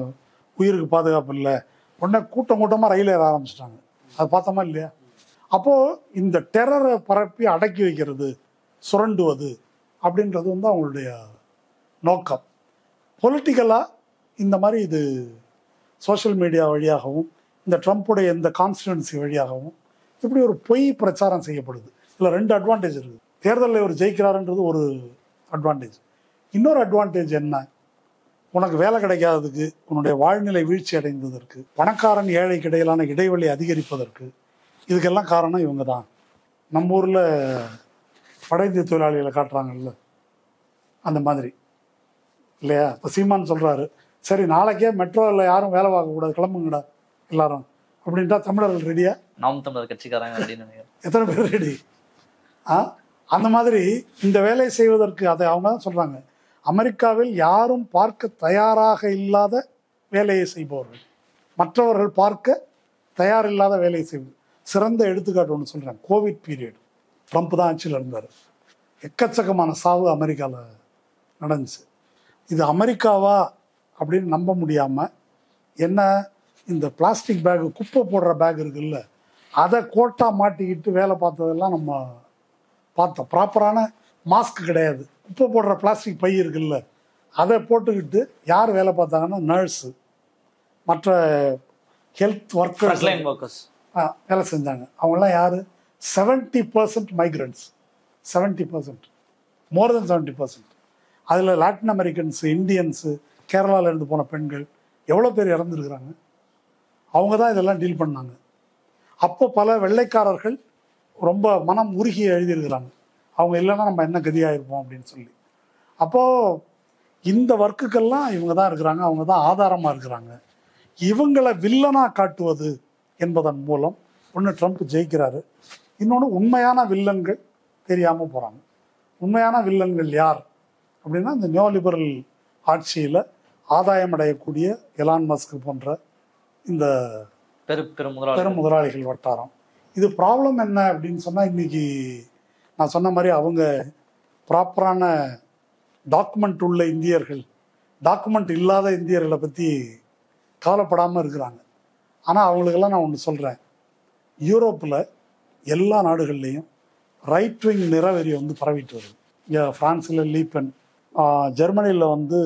உயிருக்கு பாதுகாப்பு இல்லை, உடனே கூட்டம் கூட்டமாக ரயில் ஏற ஆரம்பிச்சிட்டாங்க. அது பார்த்தோமா இல்லையா? அப்போது இந்த டெரரை பரப்பி அடக்கி வைக்கிறது, சுரண்டுவது அப்படின்றது வந்து அவங்களுடைய நோக்கம். பொலிட்டிக்கலாக இந்த மாதிரி இது சோஷியல் மீடியா வழியாகவும் இந்த ட்ரம்ப்புடைய இந்த கான்ஸ்டிடுவன்சி வழியாகவும் இப்படி ஒரு பொய் பிரச்சாரம் செய்யப்படுது. இதில் 2 அட்வான்டேஜ் இருக்குது. தேர்தலில் இவர் ஜெயிக்கிறாருன்றது ஒரு அட்வான்டேஜ். இன்னொரு அட்வான்டேஜ் என்ன? உனக்கு வேலை கிடைக்காததுக்கு, உன்னுடைய வாழ்நிலை வீழ்ச்சி அடைந்ததற்கு, பணக்காரன் ஏழைக்கு இடையிலான இடைவெளி அதிகரிப்பதற்கு, இதுக்கெல்லாம் காரணம் இவங்க தான். நம்ம ஊரில் வட இந்திய தொழிலாளிகளை காட்டுறாங்கல்ல, அந்த மாதிரி இல்லையா? இப்போ சீமான் சொல்கிறாரு, சரி நாளைக்கே மெட்ரோவில் யாரும் வேலை பார்க்கக்கூடாது, கிளம்புங்கடா எல்லாரும் அப்படின்ட்டா தமிழர்கள் ரெடியா? நாம் தமிழர் கட்சிக்காரங்க அப்படின்னு நினைக்கிறேன். எத்தனை பேர் ரெடி? அந்த மாதிரி இந்த வேலையை செய்வதற்கு அதை அவங்க தான் சொல்கிறாங்க. அமெரிக்காவில் யாரும் பார்க்க தயாராக இல்லாத வேலையை செய்பவர்கள், மற்றவர்கள் பார்க்க தயாரில்லாத வேலையை செய்வது. சிறந்த எடுத்துக்காட்டு ஒன்று சொல்கிறேன். கோவிட் பீரியட், ட்ரம்ப் தான் ஆட்சியில் இருந்தார். எக்கச்சக்கமான சாவு அமெரிக்காவில் நடந்துச்சு. இது அமெரிக்காவா அப்படின்னு நம்ப முடியாமல், என்ன இந்த பிளாஸ்டிக் பேகு, குப்பை போடுற பேக் இருக்குல்ல, அதை கோட்டா மாட்டிக்கிட்டு வேலை பார்த்ததெல்லாம் நம்ம பார்த்தோம். ப்ராப்பரான மாஸ்க் கிடையாது, குப்பை போடுற பிளாஸ்டிக் பை இருக்குல்ல, அதை போட்டுக்கிட்டு யார் வேலை பார்த்தாங்கன்னா நர்ஸு, மற்ற ஹெல்த் ஒர்க்கர்ஸ் வேலை செஞ்சாங்க. அவங்கெல்லாம் யார்? 70% மைக்ரண்ட்ஸ். 70%, மோர் தென் 70%. அதில் லாட்டின் அமெரிக்கன்ஸு, இந்தியன்ஸு, கேரளாவிலேருந்து போன பெண்கள் எவ்வளோ பேர் இறந்துருக்குறாங்க. அவங்க தான் இதெல்லாம் டீல் பண்ணாங்க. அப்போ பல வெள்ளைக்காரர்கள் ரொம்ப மனம் உருகி எழுதியிருக்கிறாங்க, அவங்க இல்லைன்னா நம்ம என்ன கதியாக இருப்போம் அப்படின்னு சொல்லி. அப்போது இந்த ஒர்க்குக்கெல்லாம் இவங்க தான் இருக்கிறாங்க, அவங்க தான் ஆதாரமாக இருக்கிறாங்க. இவங்களை வில்லனாக காட்டுவது என்பதன் மூலம் ஒன்று ட்ரம்ப் ஜெயிக்கிறாரு, இன்னொன்று உண்மையான வில்லன்கள் தெரியாமல் போகிறாங்க. உண்மையான வில்லன்கள் யார் அப்படின்னா, இந்த நியோலிபரல் ஆட்சியில் ஆதாயம் அடையக்கூடிய எலான் மஸ்க் போன்ற இந்த பெரும் முதலாளிகள் வட்டாரம். இது ப்ராப்ளம் என்ன அப்படின்னு சொன்னால், இன்றைக்கி நான் சொன்ன மாதிரி அவங்க ப்ராப்பரான டாக்குமெண்ட் உள்ள இந்தியர்கள், டாக்குமெண்ட் இல்லாத இந்தியர்களை பற்றி கவலைப்படாமல் இருக்கிறாங்க. ஆனால் அவங்களுக்கெல்லாம் நான் ஒன்று சொல்கிறேன், யூரோப்பில் எல்லா நாடுகள்லேயும் ரைட் விங் நிறவெறி வந்து பரவிட்டு வருது. இங்கே ஃப்ரான்ஸில் லீபன், ஜெர்மனியில் வந்து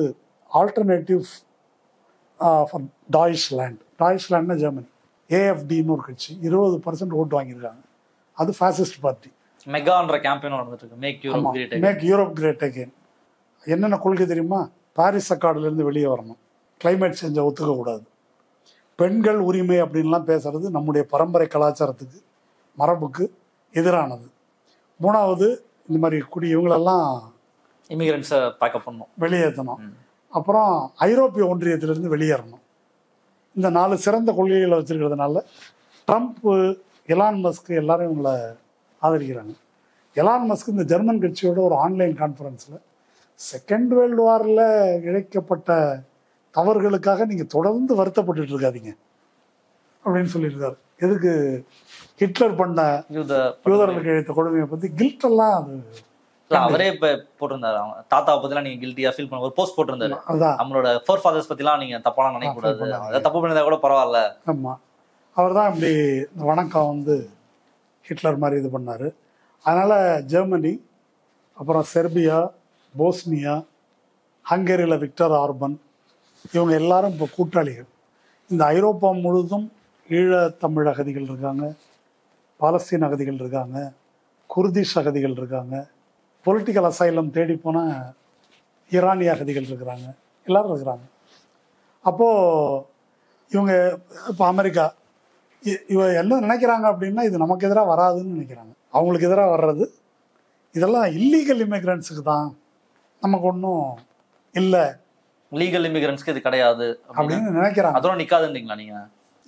ஆல்டர்னேட்டிவ் ஃபார் டாய்ச்லேண்ட்னா ஜெர்மனி, ஏஎஃப்டின்னு ஒரு கட்சி 20% ஓட்டு வாங்கியிருக்காங்க. அது ஃபாசிஸ்ட் பார்ட்டி. மெகான்ற கேம்பெயின் நடந்துட்டு இருக்கு, மேக் யூரோப் கிரேட் அகெயின். என்னென்ன கொள்கை தெரியுமா? பாரிஸ் அக்கார்டுலேருந்து வெளியே வரணும், கிளைமேட் சேஞ்சை ஒத்துக்கக்கூடாது, பெண்கள் உரிமை அப்படின்லாம் பேசுறது நம்முடைய பரம்பரை கலாச்சாரத்துக்கு, மரபுக்கு எதிரானது. 3வது, இந்த மாதிரி இவங்களெல்லாம் இமிகிரண்ட்ஸை பேக்கப் பண்ணணும், வெளியேற்றணும். அப்புறம் ஐரோப்பிய ஒன்றியத்திலிருந்து வெளியேறணும். இந்த 4 சிறந்த கொள்கைகளை வச்சுருக்கிறதுனால ட்ரம்ப், எலான் மஸ்க் எல்லாரும் இவங்களை ஆதரிக்கிறாங்க. எலான் மஸ்க் இந்த ஜெர்மன் கட்சியோட ஒரு ஆன்லைன் கான்ஃபரன்ஸில் செகண்ட் வேர்ல்டு வாரில் இழைக்கப்பட்ட தவறுகளுக்காக நீங்கள் தொடர்ந்து வருத்தப்பட்டு இருக்காதீங்க அப்படின்னு சொல்லியிருக்காரு. எதுக்கு? ஹிட்லர் பண்ண யூதர்களுக்கு இழைத்த கொடுமையை பற்றி கில்ட்டெல்லாம் அது அவரே இப்ப போட்டிருந்தாரு. அவங்க தாத்தாவை பத்திலாம் நீங்க கில்ட்டியா ஃபீல் பண்ண ஒரு போஸ்ட் போட்டிருந்தாரு. நம்மளோட ஃபோர் ஃபாதர்ஸ் பத்திலாம் நீங்க தப்பாலாம் நினைக்க கூடாது, அதை தப்பு பண்ணதா கூட பரவாயில்ல. ஆமா, அவர் தான் இப்படி வணக்கம் வந்து ஹிட்லர் மாதிரி இது பண்ணாரு. அதனால ஜெர்மனி, அப்புறம் செர்பியா, போஸ்னியா, ஹங்கேரியில் விக்டர் ஆர்பன், இவங்க எல்லாரும் இப்போ கூட்டாளிகள். இந்த ஐரோப்பா முழுதும் ஈழத்தமிழ் அகதிகள் இருக்காங்க, பாலஸ்தீன் அகதிகள் இருக்காங்க, குர்திஷ் அகதிகள் இருக்காங்க, பொலிட்டிக்கல் அசைலம் தேடி போன ஈரானிய அகதிகள் இருக்கிறாங்க, எல்லோரும் இருக்கிறாங்க. அப்போது இவங்க இப்போ அமெரிக்கா இவ என்ன நினைக்கிறாங்க அப்படின்னா, இது நமக்கு எதிராக வராதுன்னு நினைக்கிறாங்க. அவங்களுக்கு எதிராக வர்றது இதெல்லாம் இல்லீகல் இமிக்ரன்ஸுக்கு தான், நமக்கு ஒன்றும் இல்லை லீகல் இமிகிரன்ஸ்க்கு இது கிடையாது அப்படின்னு நினைக்கிறாங்க. அதோட நிக்காதுன்றீங்களா நீங்க?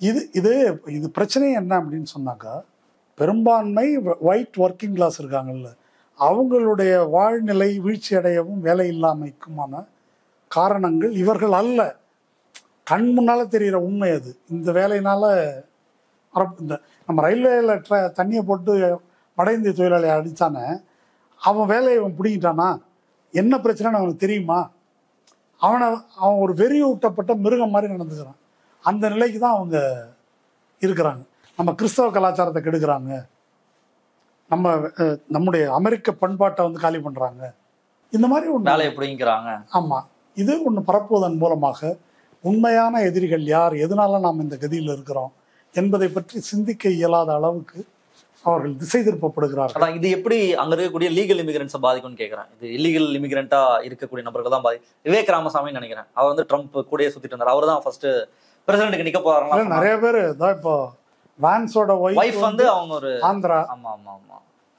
இது இது இது பிரச்சனை என்ன அப்படின்னு சொன்னாக்கா, பெரும்பான்மை ஒயிட் ஒர்க்கிங் கிளாஸ் இருக்காங்கல்ல, அவங்களுடைய வாழ்நிலை வீழ்ச்சி அடையவும் வேலை இல்லாமைக்குமான காரணங்கள் இவர்கள் அல்ல. கண் முன்னால் தெரிகிற உண்மை அது. இந்த வேலையினால் இந்த நம்ம ரயில்வேயில் தண்ணியை போட்டு வட இந்திய தொழிலாளியை அடித்தானே, அவன் வேலையை அவன் பிடிக்கிட்டானா, என்ன பிரச்சனைன்னு அவனுக்கு தெரியுமா? அவன் ஒரு வெறியூட்டப்பட்ட மிருகம் மாதிரி நடந்துக்கிறான். அந்த நிலைக்கு தான் அவங்க இருக்கிறாங்க. நம்ம கிறிஸ்தவ கலாச்சாரத்தை கெடுக்கிறாங்க, நம்முடைய அமெரிக்க பண்பாட்டை வந்து காலி பண்ணுறாங்க, இந்த மாதிரி ஒன்று வேலையை பிடிங்கிறாங்க. ஆமாம், இது ஒன்று பரப்புவதன் மூலமாக உண்மையான எதிரிகள் யார், எதனால நாம் இந்த கதியில் இருக்கிறோம் என்பதை பற்றி சிந்திக்க இயலாத அளவுக்கு அவர்கள் திசை திருப்பப்படுகிறார்கள். அதான் இது எப்படி அங்க இருக்கக்கூடிய லீகல் இமிகிரன்ஸை பாதிக்கும்னு கேட்கறேன். இது இல்லீகல் இமிகிரண்டா இருக்கக்கூடிய நபர்கள் தான் விவேக் ராமசாமின்னு நினைக்கிறேன். அவர் வந்து ட்ரம்ப் கூடயே சுத்திட்டு இருந்தார். அவர் தான் ஃபர்ஸ்ட் பிரசிடென்ட்க்கு நிக்க போறாங்க. நிறைய பேர் தான் இப்போ வான்ஸோட வைஃப் வந்து அவங்க ஒரு ஆந்திரா. ஆமா ஆமா ஆமா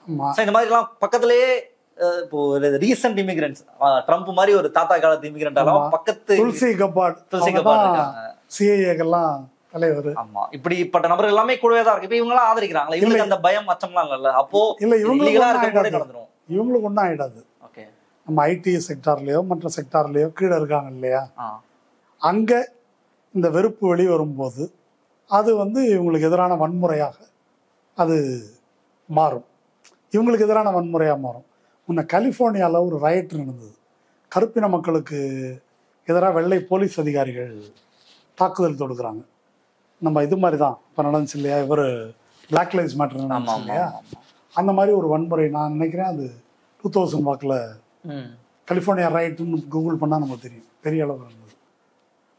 ஆமா. இந்த மாதிரி எல்லாம் பக்கத்திலேயே இப்போ ரீசெண்ட் இமிகிரன்ட்ஸ் ட்ரம்ப் மாதிரி ஒரு தாத்தா காலத்து இமிகிரண்ட் எல்லாம் பக்கத்து துல்சி கபாட் சிஏஏக்கெல்லாம் தலைவர். ஆமா, இப்படிப்பட்ட நபர்கள் எல்லாமே கூடவே தான் இருக்கு. இப்ப இவங்க எல்லாம் ஆதரிக்கிறாங்களா? இவங்களுக்கு அந்த பயம் அச்சம்லாம் இல்ல. அப்போ இல்ல, இவங்களுக்கு ஒன்னும் ஆயிடாது. நம்ம ஐடி செக்டார்லயோ மற்ற செக்டார்லயோ கீழே இருக்காங்க இல்லையா, அங்க இந்த வெறுப்பு வெளி வரும்போது அது வந்து இவங்களுக்கு எதிரான வன்முறையாக அது மாறும். இவங்களுக்கு எதிரான வன்முறையாக மாறும். முன்ன கலிஃபோர்னியாவில் ஒரு ரயட் நடந்தது. கருப்பின மக்களுக்கு எதிராக வெள்ளை போலீஸ் அதிகாரிகள் தாக்குதல் தொடுக்கிறாங்க. நம்ம இது மாதிரி தான் இப்போ நடந்துச்சு இல்லையா, இவர் பிளாக் லைவ்ஸ் மேட்டர் நடந்துச்சு இல்லையா, அந்த மாதிரி ஒரு வன்முறை. நான் நினைக்கிறேன் அது 2000 வாக்கில் கலிஃபோர்னியா ரைட்டுன்னு கூகுள் பண்ணால் நமக்கு தெரியும், பெரிய அளவு இருந்தது.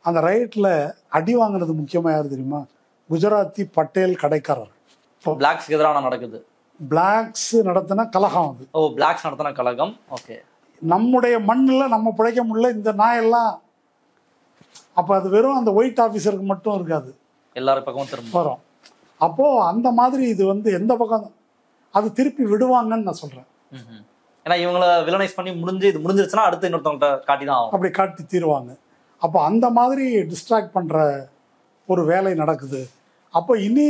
அந்த ரைட்டில் அடி வாங்கினது முக்கியமாக யார் தெரியுமா? குஜராத்தி பட்டேல் கடைக்காரர். இப்போ பிளாக்ஸ்க்கு எதிரான நடக்குது. பிளாக்ஸ் நடத்தின கலகம் அது. ஓ, பிளாக்ஸ் நடத்தின கலகம். ஓகே, நம்முடைய மண்ணில் நம்ம பிழைக்க முடியல, இந்த நாயெல்லாம். அப்போ அது வெறும் அந்த ஒயிட் ஆஃபீஸருக்கு மட்டும் இருக்காது, எல்லாரும் பக்கமும் திரும்ப வரும். அப்போது அந்த மாதிரி இது வந்து எந்த பக்கம் அது திருப்பி விடுவாங்கன்னு நான் சொல்கிறேன். ஏன்னா இவங்கள வில்லனைஸ் பண்ணி இது முடிஞ்சிருச்சுன்னா அடுத்து இன்னொருத்தவங்கள்ட்ட காட்டி தான் ஆகும். அப்படி காட்டி தீருவாங்க. அப்போ அந்த மாதிரி டிஸ்ட்ராக்ட் பண்ணுற ஒரு வேலை நடக்குது. அப்போ இனி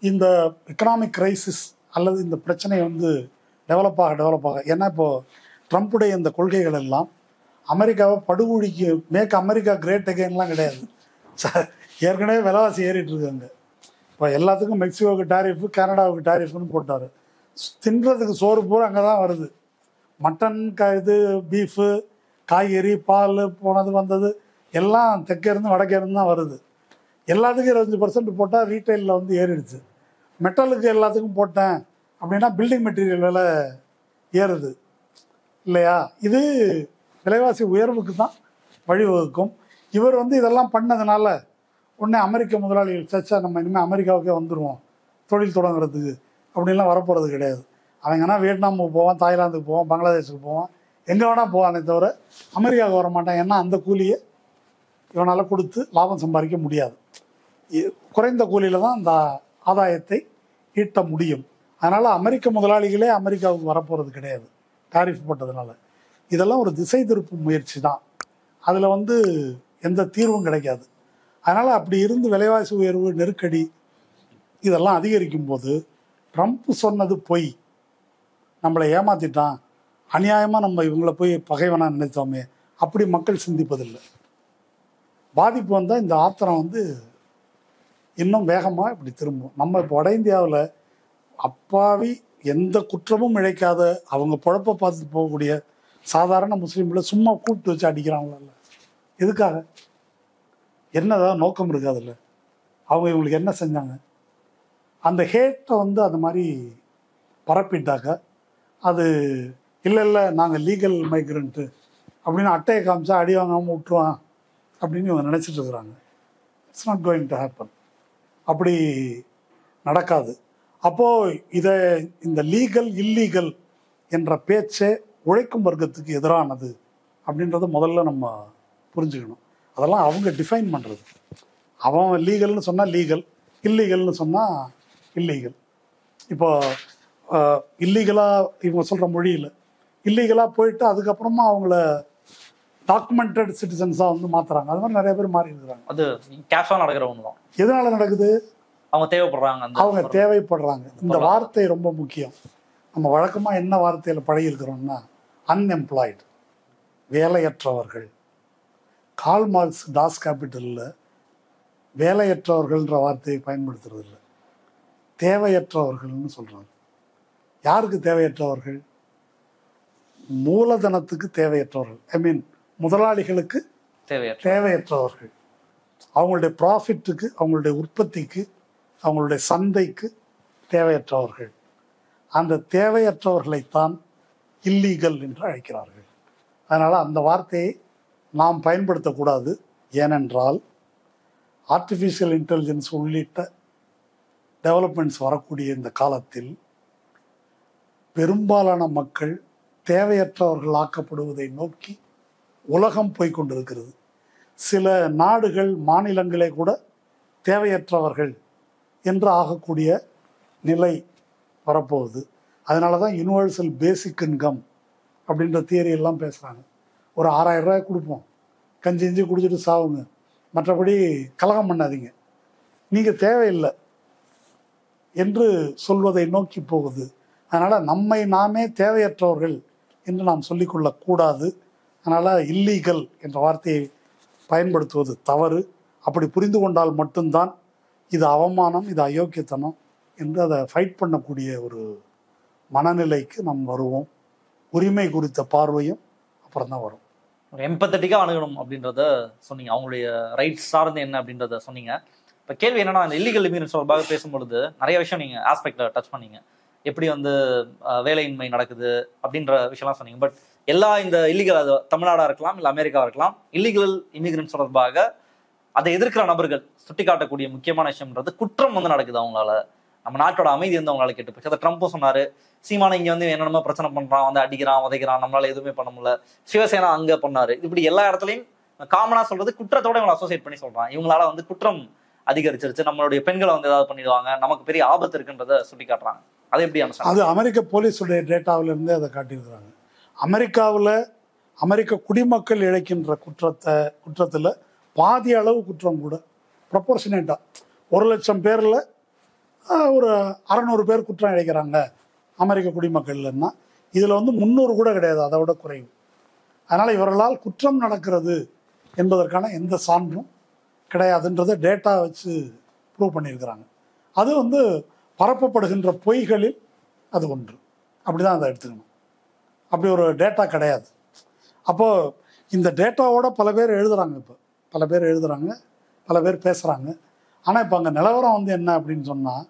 இந்த எக்கனாமிக் கிரைசிஸ் அல்லது இந்த பிரச்சனை வந்து டெவலப் ஆக ஏன்னா இப்போது ட்ரம்ப்புடைய இந்த கொள்கைகள் எல்லாம் அமெரிக்காவை படுகொழிக்கு மேக் அமெரிக்கா கிரேட் அகெயின்லாம் கிடையாது. ஏற்கனவே விலைவாசி ஏறிட்டு இருக்காங்க. இப்போ எல்லாத்துக்கும் மெக்சிகோவுக்கு டாரிஃபு, கனடாவுக்கு டாரிஃப்னு போட்டார். தின்றதுக்கு சோறு பூரா அங்கே தான் வருது. மட்டன் இது பீஃபு, காய்கறி, பால் போனது வந்தது எல்லாம் தெற்கேருந்து வடக்கேருந்து தான் வருது. எல்லாத்துக்கும் 25% போட்டால் ரீட்டைலில் வந்து ஏறிடுச்சு. மெட்டலுக்கு எல்லாத்துக்கும் போட்டேன் அப்படின்னா பில்டிங் மெட்டீரியல் விலை ஏறுது இல்லையா. இது விலைவாசி உயர்வுக்கு தான் வழிவகுக்கும். இவர் வந்து இதெல்லாம் பண்ணதுனால உடனே அமெரிக்க முதலாளிகள் சச்சா நம்ம இனிமேல் அமெரிக்காவுக்கே வந்துடுவோம் தொழில் தொடங்குறதுக்கு அப்படின்லாம் வரப்போகிறது கிடையாது. அவங்கன்னா வியட்நாமுக்கு போவான், தாய்லாந்துக்கு போவான், பங்களாதேஷுக்கு போவான், எங்கே வேணால் போவானே தவிர அமெரிக்காவுக்கு வர மாட்டான். ஏன்னா அந்த கூலியை இவனால் கொடுத்து லாபம் சம்பாதிக்க முடியாது. குறைந்த கூலியில் தான் அந்த ஆதாயத்தை ஈட்ட முடியும். அதனால் அமெரிக்க முதலாளிகளே அமெரிக்காவுக்கு வரப்போகிறது கிடையாது டாரிஃப் போட்டதுனால. இதெல்லாம் ஒரு திசை திருப்பும் முயற்சி தான். அதில் வந்து எந்த தீர்வும் கிடைக்காது. அதனால் அப்படி இருந்து விலைவாசி உயர்வு, நெருக்கடி இதெல்லாம் அதிகரிக்கும் போது ட்ரம்ப் சொன்னது பொய், நம்மளை ஏமாத்திட்டான், அநியாயமாக நம்ம இவங்களை போய் பகைவனாக நினைத்தோமே, அப்படி மக்கள் சிந்திப்பதில்லை. பாதிப்பு வந்தால் இந்த ஆத்திரம் வந்து இன்னும் வேகமாக இப்படி திரும்பும். நம்ம இப்போ வட இந்தியாவில் அப்பாவி எந்த குற்றமும் இழைக்காத அவங்க பொழப்பை பார்த்துட்டு போகக்கூடிய சாதாரண முஸ்லீம்களை சும்மா கூப்பிட்டு வச்சு அடிக்கிறாங்கள. எதுக்காக? என்னதான் நோக்கம் இருக்காதுல்ல. அவங்க இவங்களுக்கு என்ன செஞ்சாங்க? அந்த ஹேட்டை வந்து அந்த மாதிரி பரப்பிட்டாக்க அது இல்லை நாங்கள் லீகல் மைக்ரண்ட்டு அப்படின்னு அட்டையை காமிச்சா அடி வாங்காமல் விட்டுருவான் அப்படின்னு இவங்க நினச்சிட்டு இருக்கிறாங்க. It's not going to happen. அப்படி நடக்காது. அப்போது இந்த லீகல் இல்லீகல் என்ற பேச்சே உழைக்கும் வர்க்கத்துக்கு எதிரானது அப்படின்றத முதல்ல நம்ம புரிஞ்சுக்கணும். அதெல்லாம் அவங்க டிஃபைன் பண்ணுறது. அவன் லீகல்னு சொன்னால் லீகல், இல்லீகல்னு சொன்னால் இல்லீகல். இப்போ இல்லீகலாக இவங்க சொல்கிற மொழியில் இல்லீகலாக போயிட்டு அதுக்கப்புறமா அவங்கள டாக்குமெண்டட் சிட்டிசன்ஸாக வந்து மாற்றுறாங்க. அது மாதிரி நிறைய பேர் மாறி இருக்கிறாங்க. அது கேஷுவலாக நடக்கிற ஒன்று தான். எதனால் நடக்குது? அவங்க தேவைப்படுறாங்க. அவங்க தேவைப்படுறாங்க. இந்த வார்த்தை ரொம்ப முக்கியம். நம்ம வழக்கமாக என்ன வார்த்தையில் பழகிருக்கிறோம்னா அன்எம்ப்ளாய்டு, வேலையற்றவர்கள். கால் மார்க்ஸ் டாஸ் கேபிட்டலில் வேலையற்றவர்கள்ன்ற வார்த்தையை பயன்படுத்துறது இல்லை, தேவையற்றவர்கள்னு சொல்கிறாங்க. யாருக்கு தேவையற்றவர்கள்? மூலதனத்துக்கு தேவையற்றவர்கள். ஐ மீன் முதலாளிகளுக்கு தேவையற்றவர்கள். அவங்களுடைய ப்ராஃபிட்டுக்கு, அவங்களுடைய உற்பத்திக்கு, அவங்களுடைய சந்தைக்கு தேவையற்றவர்கள். அந்த தேவையற்றவர்களைத்தான் இல்லீகல் என்று அழைக்கிறார்கள். அதனால் அந்த வார்த்தையை நாம் பயன்படுத்தக்கூடாது. ஏனென்றால் ஆர்டிஃபிஷியல் இன்டெலிஜென்ஸ் உள்ளிட்ட டெவலப்மெண்ட்ஸ் வரக்கூடிய இந்த காலத்தில் பெரும்பாலான மக்கள் தேவையற்றவர்கள் ஆக்கப்படுவதை நோக்கி உலகம் போய்கொண்டிருக்கிறது. சில நாடுகள், மாநிலங்களே கூட தேவையற்றவர்கள் என்று ஆகக்கூடிய நிலை வரப்போகுது. அதனால தான் யூனிவர்சல் பேசிக் இன்கம் அப்படின்ற தியரி எல்லாம் பேசுகிறாங்க. ஒரு 6000 ரூபாய் கொடுப்போம், கஞ்சி இஞ்சி குடிச்சிட்டு சாவுங்க, மற்றபடி கலகம் பண்ணாதீங்க, நீங்கள் தேவையில்லை என்று சொல்வதை நோக்கி போகுது. அதனால் நம்மை நாமே தேவையற்றவர்கள் என்று நாம் சொல்லிக்கொள்ளக்கூடாது. அதனால் இல்லீகல் என்ற வார்த்தையை பயன்படுத்துவது தவறு. அப்படி புரிந்து கொண்டால் மட்டும்தான் இது அவமானம், இது அயோக்கியத்தனம் என்று அதை ஃபைட் பண்ணக்கூடிய ஒரு மனநிலைக்கு நாம் வருவோம். உரிமை குறித்த பார்வையும் அப்புறம் தான் வரும். எம்பத்தட்டிக்காக அணுகணும் அப்படின்றத சொன்னீங்க. அவங்களுடைய ரைட்ஸ் சார்ந்து என்ன அப்படின்றத சொன்னீங்க. இப்போ கேள்வி என்னன்னா, இந்த இல்லீகல் இமிகிரன்ஸ் தொடர்பாக பேசும்பொழுது நிறைய விஷயம் நீங்கள் ஆஸ்பெக்டில் டச் பண்ணீங்க. எப்படி வந்து வேலையின்மை நடக்குது அப்படின்ற விஷயம்லாம் சொன்னீங்க. பட் எல்லா இந்த இல்லீகல், அது தமிழ்நாடாக இருக்கலாம், இல்லை அமெரிக்காவாக இருக்கலாம், இல்லீகல் இமிகிரன்ஸ் தொடர்பாக அதை எதிர்க்கிற நபர்கள் சுட்டி காட்டக்கூடிய முக்கியமான விஷயம்ன்றது குற்றம் வந்து நடக்குது அவங்களால. நம்ம நாட்டோட அமைதி வந்து அவங்களால கெட்டு போச்சு. அதை ட்ரம்ப்பும் சொன்னாரு. சீமானை இங்கே வந்து என்னென்னமோ பிரச்சனை பண்ணுறான், வந்து அடிக்கிறான், உதைக்கிறான், நம்மளால எதுவுமே பண்ண முடியல. சிவசேனா அங்கே பண்ணாரு. இப்படி எல்லா இடத்துலையும் காமனாக சொல்றது குற்றத்தோட இவங்களை அசோசியேட் பண்ணி சொல்றான். இவங்களால வந்து குற்றம் அதிகரிச்சிருச்சு, நம்மளுடைய பெண்களை வந்து ஏதாவது பண்ணிடுவாங்க, நமக்கு பெரிய ஆபத்து இருக்குன்றத சுட்டி காட்டுறாங்க. அது எப்படி? அது அமெரிக்க போலீஸுடைய டேட்டாவிலிருந்தே அதை காட்டியிருக்கிறாங்க. அமெரிக்க குடிமக்கள் இழைக்கின்ற குற்றத்தில் பாதி அளவு குற்றம் கூட ப்ரொபோர்ஷனேட்டாக 1,00,000 பேரில் ஒரு 600 பேர் குற்றம் இழைக்கிறாங்க அமெரிக்க குடிமக்கள்னா, இதில் வந்து 300 கூட கிடையாது, அதை விட குறைவு. அதனால் இவர்களால் குற்றம் நடக்கிறது என்பதற்கான எந்த சான்றும் கிடையாதுன்றதை டேட்டா வச்சு ப்ரூவ் பண்ணியிருக்கிறாங்க. அது வந்து பரப்பப்படுகின்ற பொய்களில் அது ஒன்று. அப்படி தான் அதை எடுத்துக்கணும். அப்படி ஒரு டேட்டா கிடையாது. அப்போது இந்த டேட்டாவோட பல பேர் எழுதுகிறாங்க. இப்போ பல பேர் பேசுகிறாங்க. ஆனால் இப்போ அங்கே நிலவரம் வந்து என்ன அப்படின்னு சொன்னால்,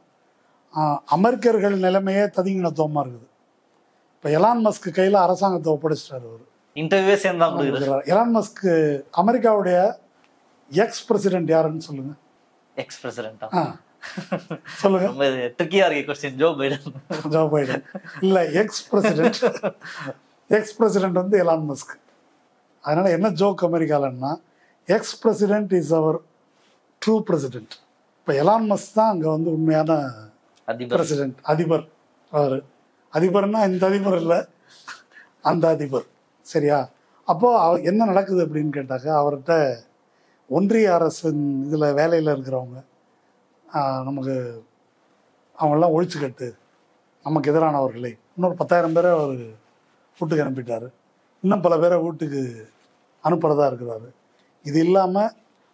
அமெரிக்கர்கள் நிலைமையே ததிங்கினத்துவமாக இருக்குது. இப்போ எலான் மஸ்க் கையில் அரசாங்கத்தை ஒப்படைச்சிட்டாரு. அவர் இன்டர்வியூவே சேர்ந்து எலான் மஸ்க் அமெரிக்காவுடைய எக்ஸ் பிரசிடென்ட் யாருன்னு சொல்லுங்க. எக்ஸ் பிரசிடென்ட் சொல்லுங்க. ட்ரிக்கியா இருக்கு क्वेश्चन. ஜோ பைடன் இல்ல, எக்ஸ் பிரசிடென்ட் வந்து எலான் மஸ்க். அதனால என்ன ஜோக் அமெரிக்காலன்னா, ex president is our true president. இப்போ எலான் மஸ்க் தான் அங்கே வந்து உண்மையான பிரசிடென்ட், அதிபர். அவர் அதிபர்னா இந்த அதிபர் இல்லை, அந்த அதிபர். சரியா? அப்போது என்ன நடக்குது அப்படின்னு கேட்டாக்கா, அவர்கிட்ட ஒன்றிய அரசின் இதில் வேலையில் இருக்கிறவங்க நமக்கு அவங்களெலாம் ஒழிச்சு கட்டு, நமக்கு எதிரானவர்களை இன்னொரு 10,000 பேரை அவர் வீட்டுக்கு அனுப்பிட்டார். இன்னும் பல பேரை வீட்டுக்கு அனுப்புகிறதா இருக்கிறாரு. இது இல்லாமல்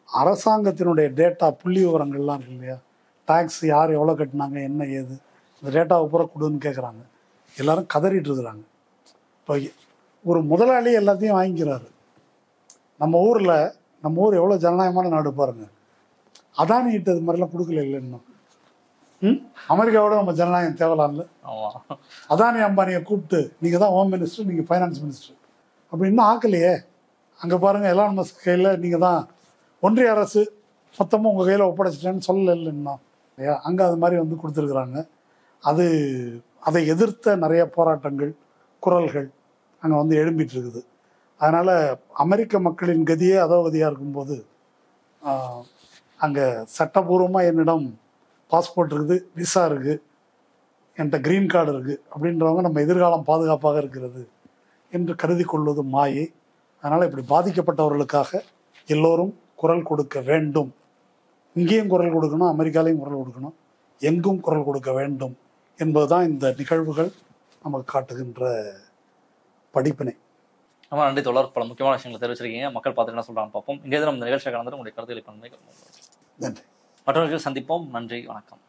அரசாங்கத்தினுடைய டேட்டா, புள்ளி விவரங்கள்லாம் இருக்கு இல்லையா, டேக்ஸ் யார் எவ்வளோ கட்டினாங்க, என்ன ஏது, இந்த டேட்டாவை பூரா கொடுன்னு கேட்குறாங்க. எல்லோரும் கதறிட்டு இருக்கிறாங்க. இப்போ ஒரு முதலாளி எல்லாத்தையும் வாங்கிக்கிறாரு. நம்ம ஊர் எவ்வளோ ஜனநாயகமான நாடு பாருங்கள். அதானிகிட்ட இது மாதிரிலாம் கொடுக்கல இல்லை இன்னும். அமெரிக்காவோட நம்ம ஜனநாயகம் தேவலாம்ல. அதானி அம்பானியை கூப்பிட்டு நீங்கள் தான் ஹோம் மினிஸ்டர், நீங்கள் ஃபைனான்ஸ் மினிஸ்டர், அப்படி இன்னும் ஆக்கலையே. அங்கே பாருங்கள், எலான் மஸ்க் கையில் நீங்கள் தான் ஒன்றிய அரசு மொத்தமும் உங்கள் கையில் ஒப்படைச்சிட்டேன்னு சொல்லலை இல்லை இன்னும் இல்லையா. அங்கே அது மாதிரி வந்து கொடுத்துருக்குறாங்க. அதை எதிர்த்த நிறைய போராட்டங்கள், குரல்கள் அங்கே வந்து எழும்பிட்டு இருக்குது. அதனால் அமெரிக்க மக்களின் கதியே அதோகதியாக இருக்கும்போது அங்கே சட்டபூர்வமாக என்னிடம் பாஸ்போர்ட் இருக்குது, விசா இருக்குது, என்கிட்ட கிரீன் கார்டு இருக்குது அப்படின்றவங்க நம்ம எதிர்காலம் பாதுகாப்பாக இருக்கிறது என்று கருதி கொள்வது மாயை. அதனால் இப்படி பாதிக்கப்பட்டவர்களுக்காக எல்லோரும் குரல் கொடுக்க வேண்டும். இங்கேயும் குரல் கொடுக்கணும், அமெரிக்காலையும் குரல் கொடுக்கணும், எங்கும் குரல் கொடுக்க வேண்டும் என்பதுதான் இந்த நிகழ்வுகள் நமக்கு காட்டுகின்ற படிப்பினை. ரொம்ப நன்றி தோழர். பல முக்கியமான விஷயங்களை தெரிவிச்சிருக்கீங்க. மக்கள் பார்த்து என்ன சொல்றாங்க பார்ப்போம். இங்கே நம்ம இந்த நிகழ்ச்சியை கலந்து உங்களுடைய கருத்துக்களை பண்ணி நன்றி. மற்றவர்கள் சந்திப்போம். நன்றி, வணக்கம்.